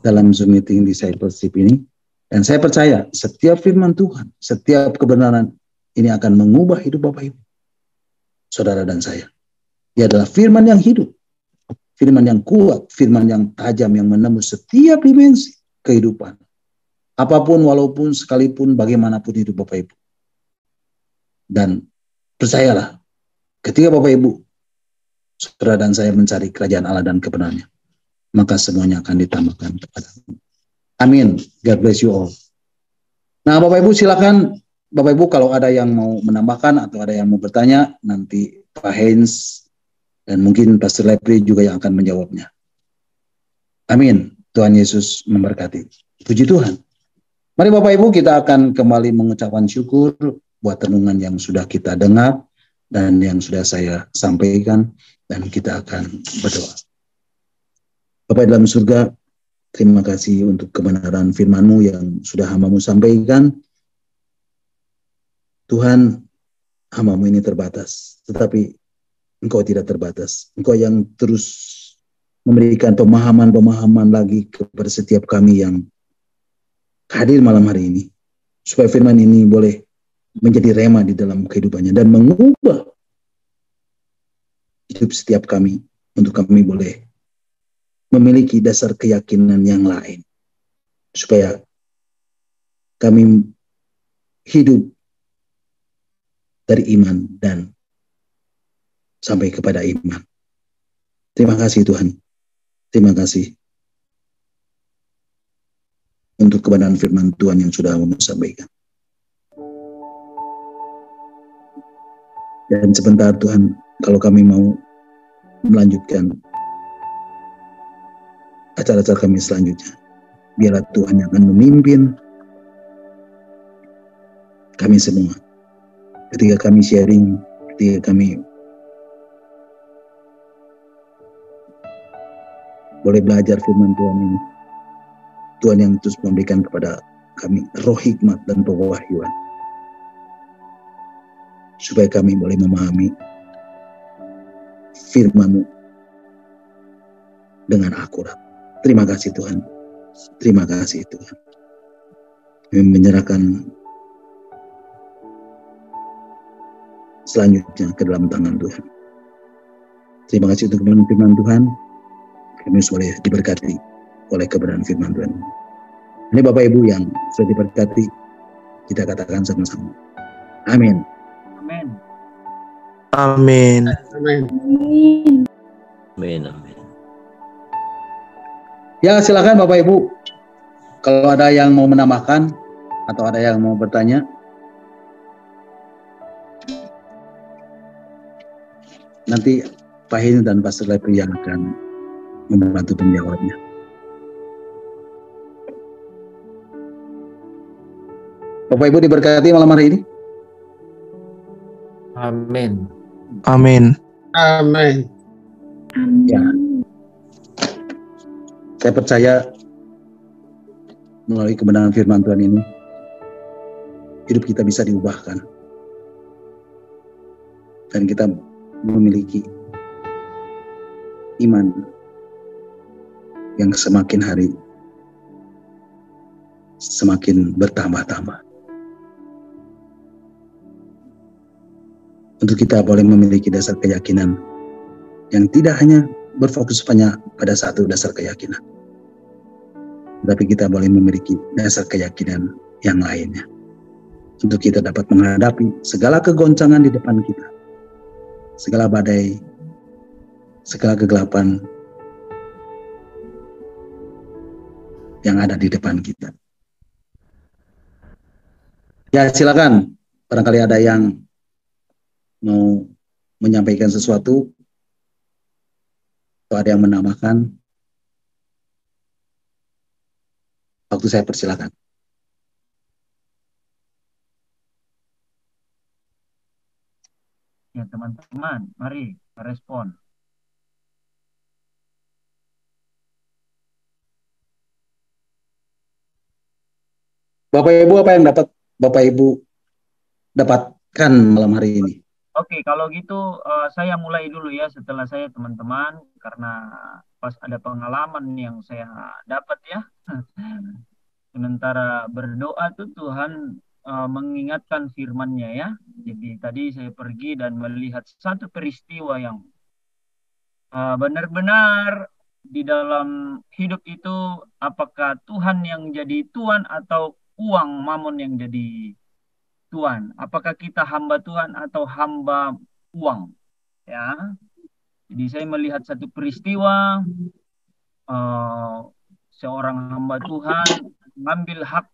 dalam Zoom meeting Discipleship ini. Dan saya percaya setiap firman Tuhan, setiap kebenaran ini akan mengubah hidup Bapak Ibu, saudara dan saya. Ia adalah firman yang hidup, firman yang kuat, firman yang tajam, yang menembus setiap dimensi kehidupan. Apapun, walaupun, sekalipun, bagaimanapun hidup Bapak Ibu. Dan percayalah, ketika Bapak Ibu, saudara dan saya mencari kerajaan Allah dan kebenarannya, maka semuanya akan ditambahkan kepadamu. Amin. God bless you all. Nah, Bapak Ibu silakan, Bapak Ibu kalau ada yang mau menambahkan atau ada yang mau bertanya, nanti Pak Heinz dan mungkin Pastor Lepri juga yang akan menjawabnya. Amin. Tuhan Yesus memberkati. Puji Tuhan. Mari Bapak Ibu kita akan kembali mengucapkan syukur buat renungan yang sudah kita dengar dan yang sudah saya sampaikan, dan kita akan berdoa. Bapa dalam surga, terima kasih untuk kebenaran firman-Mu yang sudah hamba-Mu sampaikan. Tuhan, hamba-Mu ini terbatas, tetapi Engkau tidak terbatas. Engkau yang terus memberikan pemahaman-pemahaman lagi kepada setiap kami yang hadir malam hari ini, supaya firman ini boleh menjadi rema di dalam kehidupannya dan mengubah hidup setiap kami, untuk kami boleh memiliki dasar keyakinan yang lain, supaya kami hidup dari iman dan sampai kepada iman. Terima kasih Tuhan. Terima kasih untuk kebenaran firman Tuhan yang sudah Kamu sampaikan. Dan sebentar Tuhan, kalau kami mau melanjutkan acara-acara kami selanjutnya, biarlah Tuhan yang akan memimpin kami semua. Ketika kami sharing, ketika kami boleh belajar firman Tuhan ini, Tuhan yang terus memberikan kepada kami roh hikmat dan pewahyuan, supaya kami boleh memahami firman-Mu dengan akurat. Terima kasih Tuhan. Terima kasih Tuhan. Kami menyerahkan selanjutnya ke dalam tangan Tuhan. Terima kasih untuk kebenaran firman Tuhan. Kami boleh diberkati oleh kebenaran firman Tuhan. Ini Bapak Ibu yang sudah diberkati, kita katakan sama-sama. Amin. Amin. Amin. Amin. Amin. Amin. Ya, silakan Bapak Ibu. Kalau ada yang mau menambahkan atau ada yang mau bertanya. Nanti Pak Hin dan Pastor Lepri yang akan membantu menjawabnya. Bapak Ibu diberkati malam hari ini. Amin. Amin. Amin. Ya. Saya percaya melalui kebenaran firman Tuhan ini, hidup kita bisa diubahkan. Dan kita memiliki iman yang semakin hari semakin bertambah-tambah. Untuk kita boleh memiliki dasar keyakinan yang tidak hanya berfokus pada satu dasar keyakinan, tapi kita boleh memiliki dasar keyakinan yang lainnya. Untuk kita dapat menghadapi segala kegoncangan di depan kita, segala badai, segala kegelapan yang ada di depan kita. Ya, silakan. Barangkali ada yang mau menyampaikan sesuatu atau ada yang menambahkan. Waktu saya persilakan. Ya teman-teman, mari merespon. Bapak Ibu, apa yang dapat Bapak Ibu dapatkan malam hari ini? Oke, kalau gitu saya mulai dulu ya setelah saya teman-teman, karena pas ada pengalaman yang saya dapat ya. Sementara berdoa tuh Tuhan mengingatkan firman-Nya ya. Jadi tadi saya pergi dan melihat satu peristiwa yang benar-benar di dalam hidup itu, apakah Tuhan yang jadi Tuhan atau uang mamon yang jadi Tuhan? Apakah kita hamba Tuhan atau hamba uang? Ya, jadi saya melihat satu peristiwa seorang hamba Tuhan mengambil hak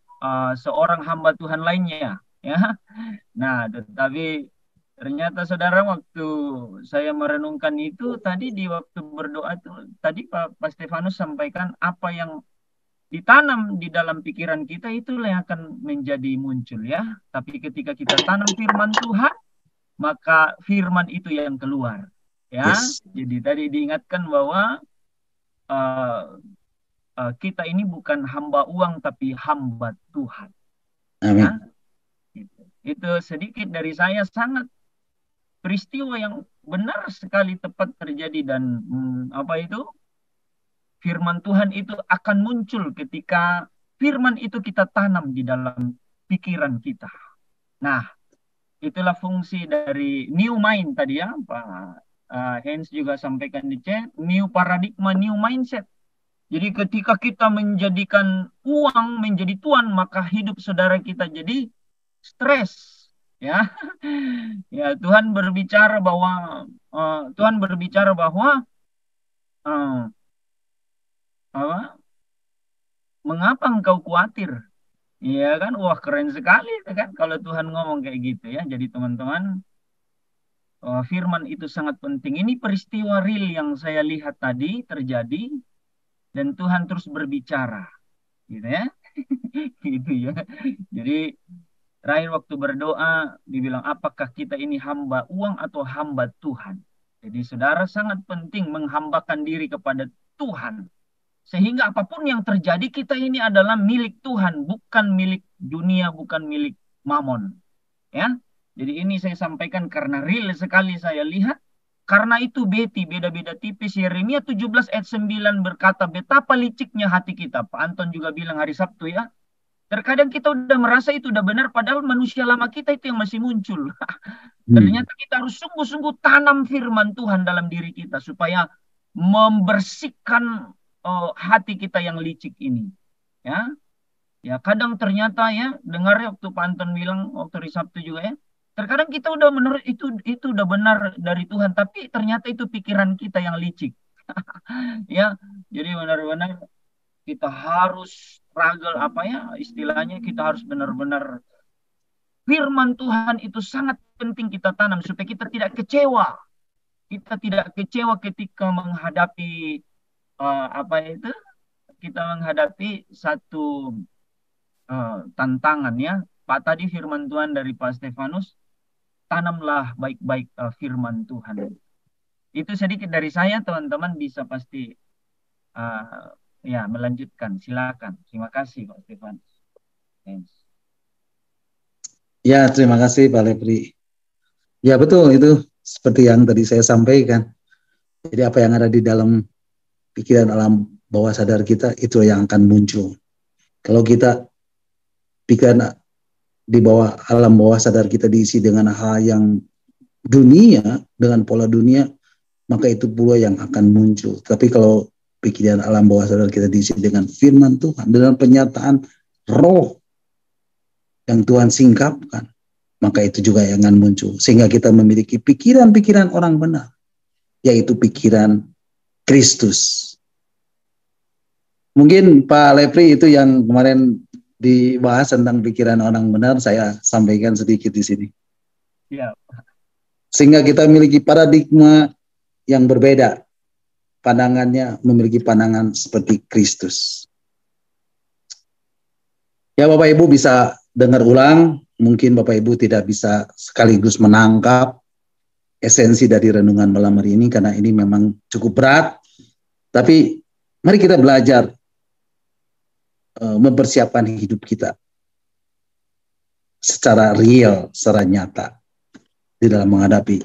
seorang hamba Tuhan lainnya. Ya, nah tetapi ternyata saudara, waktu saya merenungkan itu tadi di waktu berdoa itu, tadi Pak Stefanus sampaikan apa yang ditanam di dalam pikiran kita itulah yang akan menjadi muncul ya. Tapi ketika kita tanam firman Tuhan, maka firman itu yang keluar ya. Yes. Jadi tadi diingatkan bahwa kita ini bukan hamba uang tapi hamba Tuhan. Amin. Ya? Itu sedikit dari saya, sangat peristiwa yang benar sekali tepat terjadi dan firman Tuhan itu akan muncul ketika firman itu kita tanam di dalam pikiran kita. Nah, itulah fungsi dari new mind tadi ya, Pak Hans juga sampaikan di chat, new paradigma, new mindset. Jadi ketika kita menjadikan uang menjadi tuan, maka hidup saudara kita jadi stres. Ya, ya Tuhan berbicara bahwa mengapa engkau khawatir? Iya kan, wah keren sekali kan kalau Tuhan ngomong kayak gitu ya. Jadi teman-teman, firman itu sangat penting. Ini peristiwa real yang saya lihat tadi terjadi dan Tuhan terus berbicara, gitu ya, gitu ya. Jadi terakhir waktu berdoa dibilang apakah kita ini hamba uang atau hamba Tuhan. Jadi saudara sangat penting menghambakan diri kepada Tuhan. Sehingga apapun yang terjadi kita ini adalah milik Tuhan, bukan milik dunia, bukan milik mamon. Ya. Jadi ini saya sampaikan karena real sekali saya lihat. Karena itu beda-beda tipis. Yeremia 17 ayat 9 berkata betapa liciknya hati kita. Pak Anton juga bilang hari Sabtu ya. Terkadang kita udah merasa itu udah benar padahal manusia lama kita itu yang masih muncul. Ternyata kita harus sungguh-sungguh tanam firman Tuhan dalam diri kita supaya membersihkan hati kita yang licik ini. Ya. Ya, kadang ternyata ya, dengar ya waktu Pak Anton bilang waktu hari Sabtu juga ya. Terkadang kita udah menurut itu udah benar dari Tuhan, tapi ternyata itu pikiran kita yang licik. Ya, jadi benar-benar kita harus struggle istilahnya kita harus benar-benar firman Tuhan itu sangat penting kita tanam supaya kita tidak kecewa. Kita tidak kecewa ketika menghadapi kita menghadapi satu tantangan ya. Pak tadi firman Tuhan dari Pak Stefanus, tanamlah baik-baik firman Tuhan. Itu sedikit dari saya, teman-teman bisa pasti ya melanjutkan. Silakan. Terima kasih Pak Stefanus. Thanks. Ya, terima kasih Pak Lepri. Ya betul, itu seperti yang tadi saya sampaikan. Jadi apa yang ada di dalam pikiran alam bawah sadar kita itu yang akan muncul. Kalau kita pikiran di bawah alam bawah sadar kita diisi dengan hal yang dunia, dengan pola dunia, maka itu pula yang akan muncul. Tapi kalau pikiran alam bawah sadar kita diisi dengan firman Tuhan, dengan penyataan roh yang Tuhan singkapkan, maka itu juga yang akan muncul. Sehingga kita memiliki pikiran-pikiran orang benar, yaitu pikiran Kristus. Mungkin Pak Lepri itu yang kemarin dibahas tentang pikiran orang benar, saya sampaikan sedikit di sini. Ya. Sehingga kita memiliki paradigma yang berbeda. Pandangannya memiliki pandangan seperti Kristus. Ya Bapak Ibu bisa dengar ulang, mungkin Bapak Ibu tidak bisa sekaligus menangkap esensi dari renungan malam hari ini karena ini memang cukup berat. Tapi mari kita belajar mempersiapkan hidup kita secara real, secara nyata di dalam menghadapi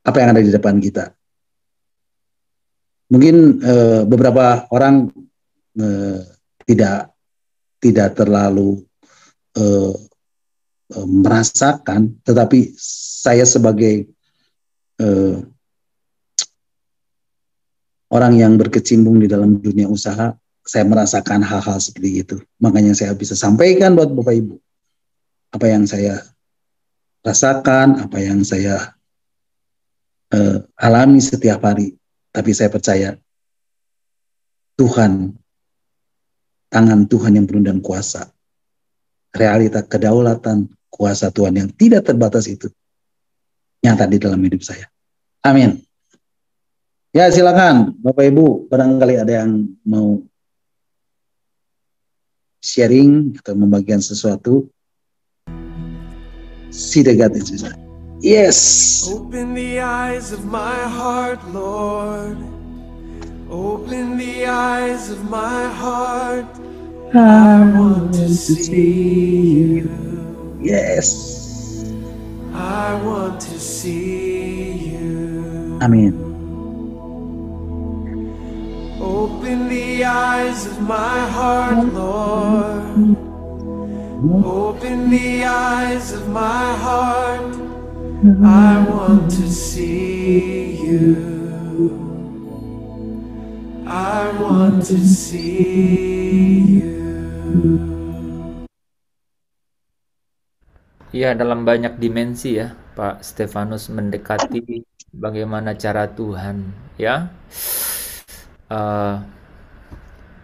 apa yang ada di depan kita. Mungkin beberapa orang tidak terlalu merasakan, tetapi saya sebagai orang yang berkecimpung di dalam dunia usaha, saya merasakan hal-hal seperti itu. Makanya saya bisa sampaikan buat Bapak Ibu apa yang saya rasakan, apa yang saya alami setiap hari. Tapi saya percaya Tuhan, tangan Tuhan yang penuh dan kuasa, realita kedaulatan kuasa Tuhan yang tidak terbatas itu nyata di dalam hidup saya. Amin. Ya silakan Bapak Ibu, barangkali ada yang mau sharing atau membagikan sesuatu. See the God is inside. Yes. Open the eyes of my heart, Lord. Open the eyes of my heart. I want to see you. Yes. I want to see you. Amin. Open the eyes of my heart, Lord. Open the eyes of my heart. I want to see you. I want to see you. Ya, dalam banyak dimensi ya, Pak Stefanus mendekati bagaimana cara Tuhan ya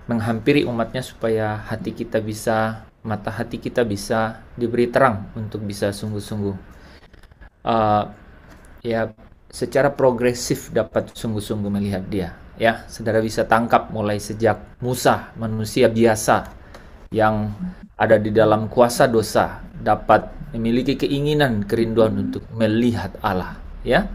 menghampiri umatnya supaya hati kita bisa, mata hati kita bisa diberi terang untuk bisa sungguh-sungguh ya secara progresif dapat sungguh-sungguh melihat Dia ya. Saudara bisa tangkap mulai sejak Musa, manusia biasa yang ada di dalam kuasa dosa, dapat memiliki keinginan, kerinduan untuk melihat Allah ya,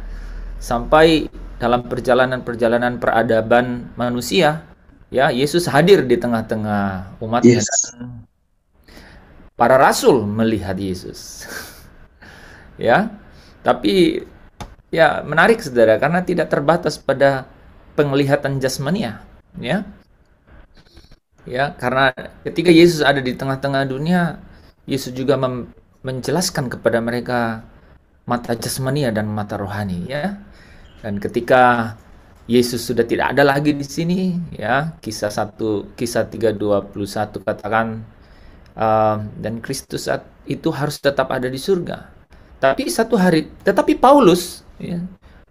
sampai dalam perjalanan peradaban manusia ya, Yesus hadir di tengah-tengah umatnya. Yes. Dan para rasul melihat Yesus ya. Tapi ya menarik saudara, karena tidak terbatas pada penglihatan jasmania ya. Ya, karena ketika Yesus ada di tengah-tengah dunia, Yesus juga menjelaskan kepada mereka mata jasmania dan mata rohani ya. Dan ketika Yesus sudah tidak ada lagi di sini ya, kisah 3:21 katakan dan Kristus saat itu harus tetap ada di surga. Tapi satu hari, tetapi Paulus ya,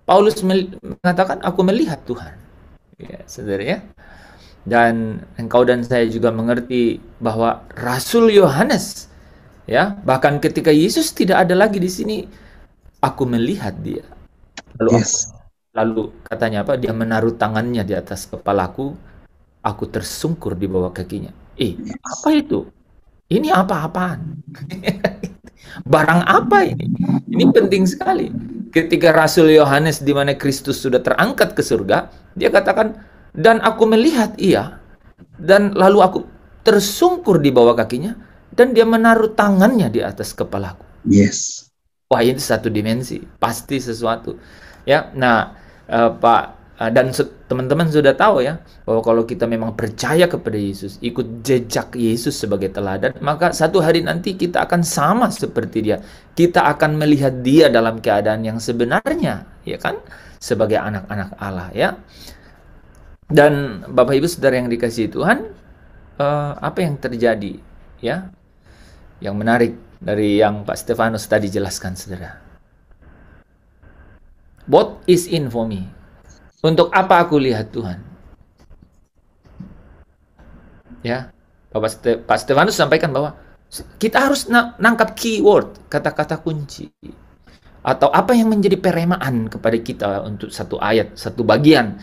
Paulus mengatakan aku melihat Tuhan. Ya, saudara ya. Dan engkau dan saya juga mengerti bahwa Rasul Yohanes ya, bahkan ketika Yesus tidak ada lagi di sini, aku melihat Dia. Lalu katanya apa? Dia menaruh tangannya di atas kepalaku, aku tersungkur di bawah kakinya. Apa itu? Ini apa-apaan? Barang apa ini? Ini penting sekali. Ketika Rasul Yohanes di mana Kristus sudah terangkat ke surga, dia katakan, dan aku melihat Ia, dan lalu aku tersungkur di bawah kakinya, dan Dia menaruh tangannya di atas kepalaku. Yes. Wah, ini satu dimensi, pasti sesuatu. Ya, nah, Pak dan teman-teman sudah tahu ya, bahwa kalau kita memang percaya kepada Yesus, ikut jejak Yesus sebagai teladan, maka satu hari nanti kita akan sama seperti Dia. Kita akan melihat Dia dalam keadaan yang sebenarnya, ya kan, sebagai anak-anak Allah ya. Dan Bapak Ibu Saudara yang dikasihi Tuhan, apa yang terjadi ya? Yang menarik dari yang Pak Stefanus tadi jelaskan, saudara. What is in for me? Untuk apa aku lihat Tuhan? Ya, Pak Stefanus sampaikan bahwa kita harus nangkap keyword, kata-kata kunci, atau apa yang menjadi peremaan kepada kita untuk satu ayat, satu bagian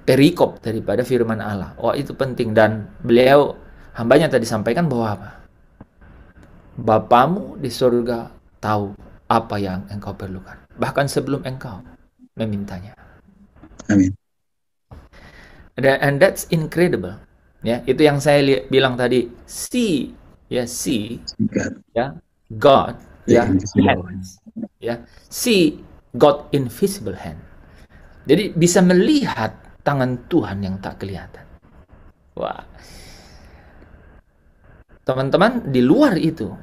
perikop daripada firman Allah. Oh, itu penting. Dan beliau, hambanya tadi sampaikan bahwa apa? Bapamu di surga tahu apa yang engkau perlukan, bahkan sebelum engkau memintanya. Amin. And that's incredible. Ya, itu yang saya bilang tadi. See, God. ya, God, ya, hands, ya, see God invisible hand. Jadi bisa melihat tangan Tuhan yang tak kelihatan. Wah, teman-teman, di luar itu,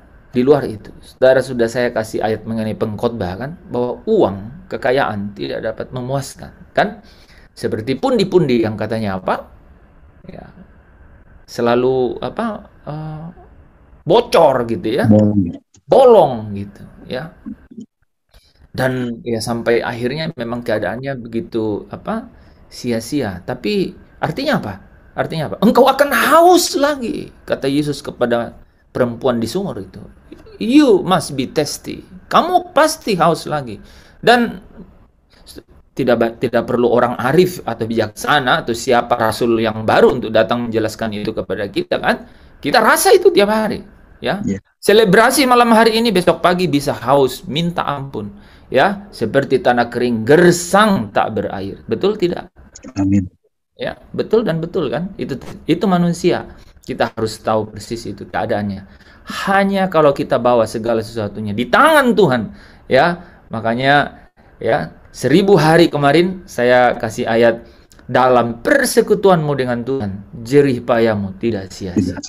saudara, sudah saya kasih ayat mengenai pengkhotbah kan, bahwa uang, kekayaan tidak dapat memuaskan, kan? Seperti pundi-pundi yang katanya apa? Ya, selalu apa? Bocor gitu ya, bolong gitu ya. Dan ya sampai akhirnya memang keadaannya begitu apa? Sia-sia. Tapi artinya apa? Artinya apa? Engkau akan haus lagi, kata Yesus kepada perempuan di sumur itu. You must be thirsty. Kamu pasti haus lagi. Dan tidak perlu orang arif atau bijaksana atau siapa rasul yang baru untuk datang menjelaskan itu kepada kita kan. Kita rasa itu tiap hari, ya. Yeah. Selebrasi malam hari ini, besok pagi bisa haus, minta ampun, ya, seperti tanah kering, gersang tak berair. Betul tidak? Amin. Ya, betul dan betul kan? Itu manusia. Kita harus tahu persis itu keadaannya. Hanya kalau kita bawa segala sesuatunya di tangan Tuhan, ya, Makanya ya 1000 hari kemarin saya kasih ayat, dalam persekutuanmu dengan Tuhan, jerih payahmu tidak sia-sia.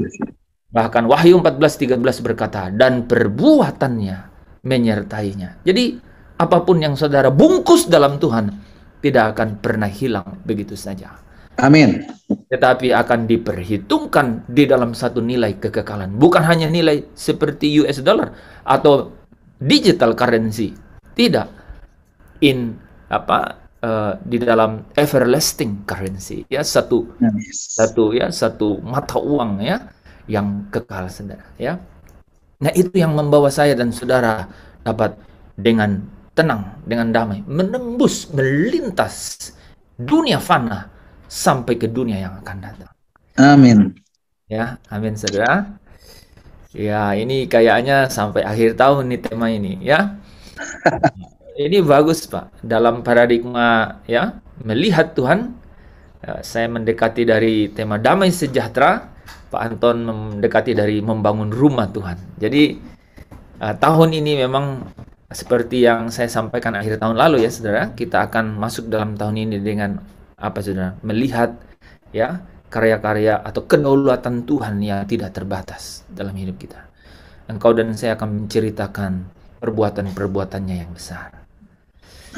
Bahkan Wahyu 14:13 berkata, dan perbuatannya menyertainya. Jadi apapun yang saudara bungkus dalam Tuhan tidak akan pernah hilang begitu saja. Amin. Tetapi akan diperhitungkan di dalam satu nilai kekekalan. Bukan hanya nilai seperti US dollar atau digital currency. Tidak. Di dalam everlasting currency, ya, satu mata uang, ya, yang kekal, saudara, ya. Nah, itu yang membawa saya dan saudara dapat dengan tenang, dengan damai menembus, melintas dunia fana sampai ke dunia yang akan datang. Amin. Ya, amin, saudara. Ya, ini kayaknya sampai akhir tahun nih tema ini, ya. Ini bagus, Pak, dalam paradigma, ya, melihat Tuhan. Saya mendekati dari tema damai sejahtera, Pak Anton mendekati dari membangun rumah Tuhan. Jadi tahun ini memang seperti yang saya sampaikan akhir tahun lalu, ya, saudara, kita akan masuk dalam tahun ini dengan apa, saudara? Melihat, ya, karya-karya atau kedaulatan Tuhan yang tidak terbatas dalam hidup kita. Engkau dan saya akan menceritakan perbuatan-perbuatannya yang besar.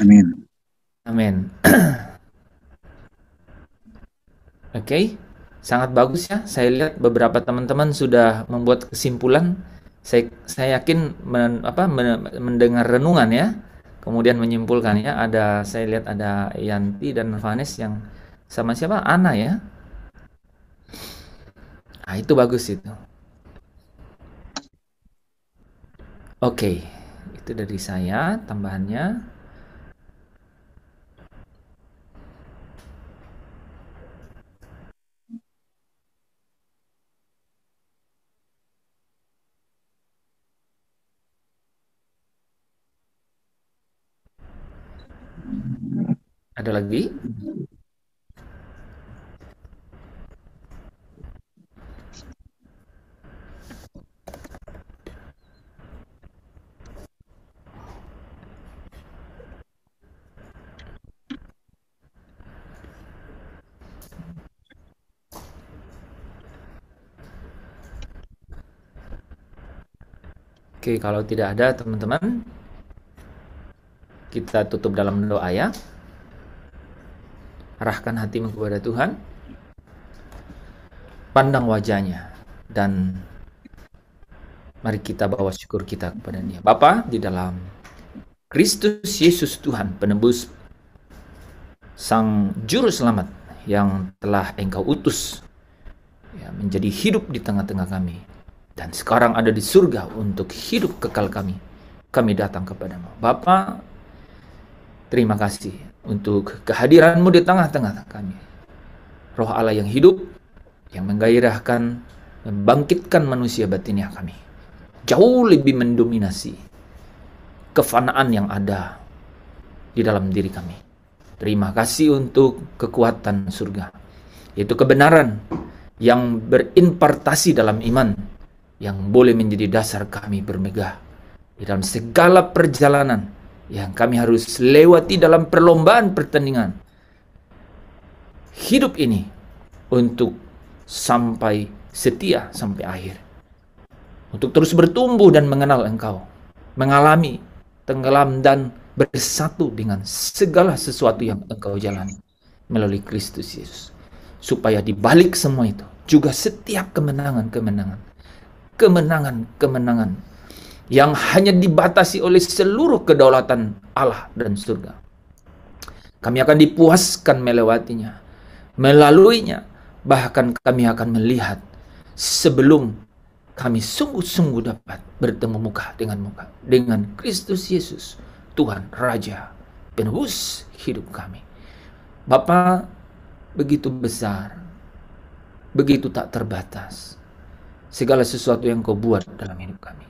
Amin. Amin. Oke, sangat bagus, ya. Saya lihat beberapa teman-teman sudah membuat kesimpulan. Saya yakin mendengar renungan, ya, kemudian menyimpulkan, ya. Saya lihat ada Yanti dan Vanes yang sama siapa? Ana, ya. Nah, itu bagus itu. Oke, itu dari saya tambahannya. Ada lagi? Oke, kalau tidak ada, teman-teman, kita tutup dalam doa, ya. Arahkan hatimu kepada Tuhan, pandang wajahnya, dan mari kita bawa syukur kita kepada Dia. Bapa, di dalam Kristus Yesus Tuhan, penebus, Sang Juru Selamat yang telah Engkau utus, ya, menjadi hidup di tengah-tengah kami, dan sekarang ada di surga untuk hidup kekal kami datang kepadamu. Bapa, terima kasih untuk kehadiran-Mu di tengah-tengah kami. Roh Allah yang hidup, yang menggairahkan, membangkitkan manusia batiniah kami, jauh lebih mendominasi kefanaan yang ada di dalam diri kami. Terima kasih untuk kekuatan surga, yaitu kebenaran yang berimpartasi dalam iman, yang boleh menjadi dasar kami bermegah di dalam segala perjalanan yang kami harus lewati dalam perlombaan pertandingan hidup ini, untuk sampai setia sampai akhir, untuk terus bertumbuh dan mengenal Engkau, mengalami tenggelam dan bersatu dengan segala sesuatu yang Engkau jalani melalui Kristus Yesus, supaya di balik semua itu juga setiap kemenangan yang hanya dibatasi oleh seluruh kedaulatan Allah dan surga, kami akan dipuaskan melewatinya, melaluinya. Bahkan kami akan melihat sebelum kami sungguh-sungguh dapat bertemu muka dengan Kristus Yesus, Tuhan Raja penebus hidup kami. Bapa, begitu besar, begitu tak terbatas segala sesuatu yang Kau buat dalam hidup kami.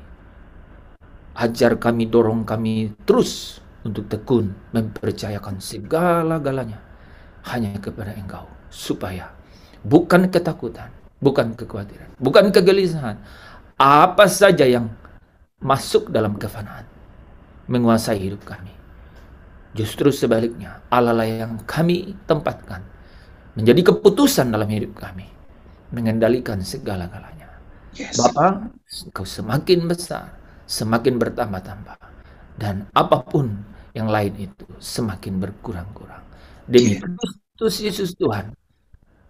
Ajar kami, dorong kami terus untuk tekun mempercayakan segala-galanya hanya kepada Engkau, supaya bukan ketakutan, bukan kekhawatiran, bukan kegelisahan, apa saja yang masuk dalam kefanaan, menguasai hidup kami. Justru sebaliknya, Allah lah yang kami tempatkan menjadi keputusan dalam hidup kami, mengendalikan segala-galanya. Yes. Bapa, Engkau semakin besar, semakin bertambah-tambah, dan apapun yang lain itu semakin berkurang-kurang. Demi Kristus Yesus Tuhan,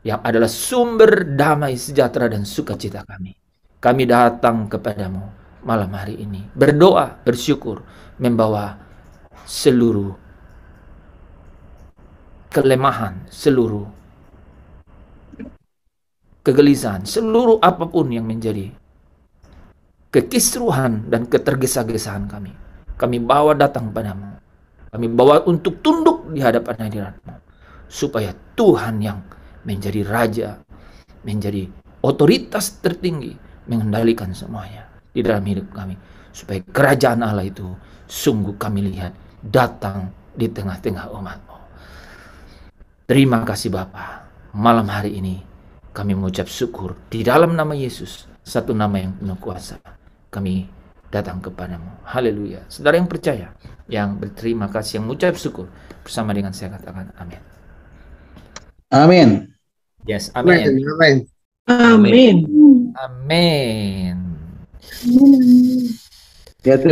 yang adalah sumber damai sejahtera dan sukacita kami. Kami datang kepadamu malam hari ini, berdoa, bersyukur, membawa seluruh kelemahan, seluruh kegelisahan, seluruh apapun yang menjadi kekisruhan dan ketergesa-gesaan kami. Kami bawa datang padamu. Kami bawa untuk tunduk di hadapan hadirat-Mu, supaya Tuhan yang menjadi Raja, menjadi otoritas tertinggi, mengendalikan semuanya di dalam hidup kami, supaya kerajaan Allah itu sungguh kami lihat datang di tengah-tengah umat-Mu. Terima kasih Bapa. Malam hari ini kami mengucap syukur di dalam nama Yesus, satu nama yang penuh kuasa. Kami datang kepadamu. Haleluya. Saudara yang percaya, yang berterima kasih, yang mengucap syukur, bersama dengan saya katakan amin. Amin. Yes, amin. Amin. Amin. Amin. Ya, terima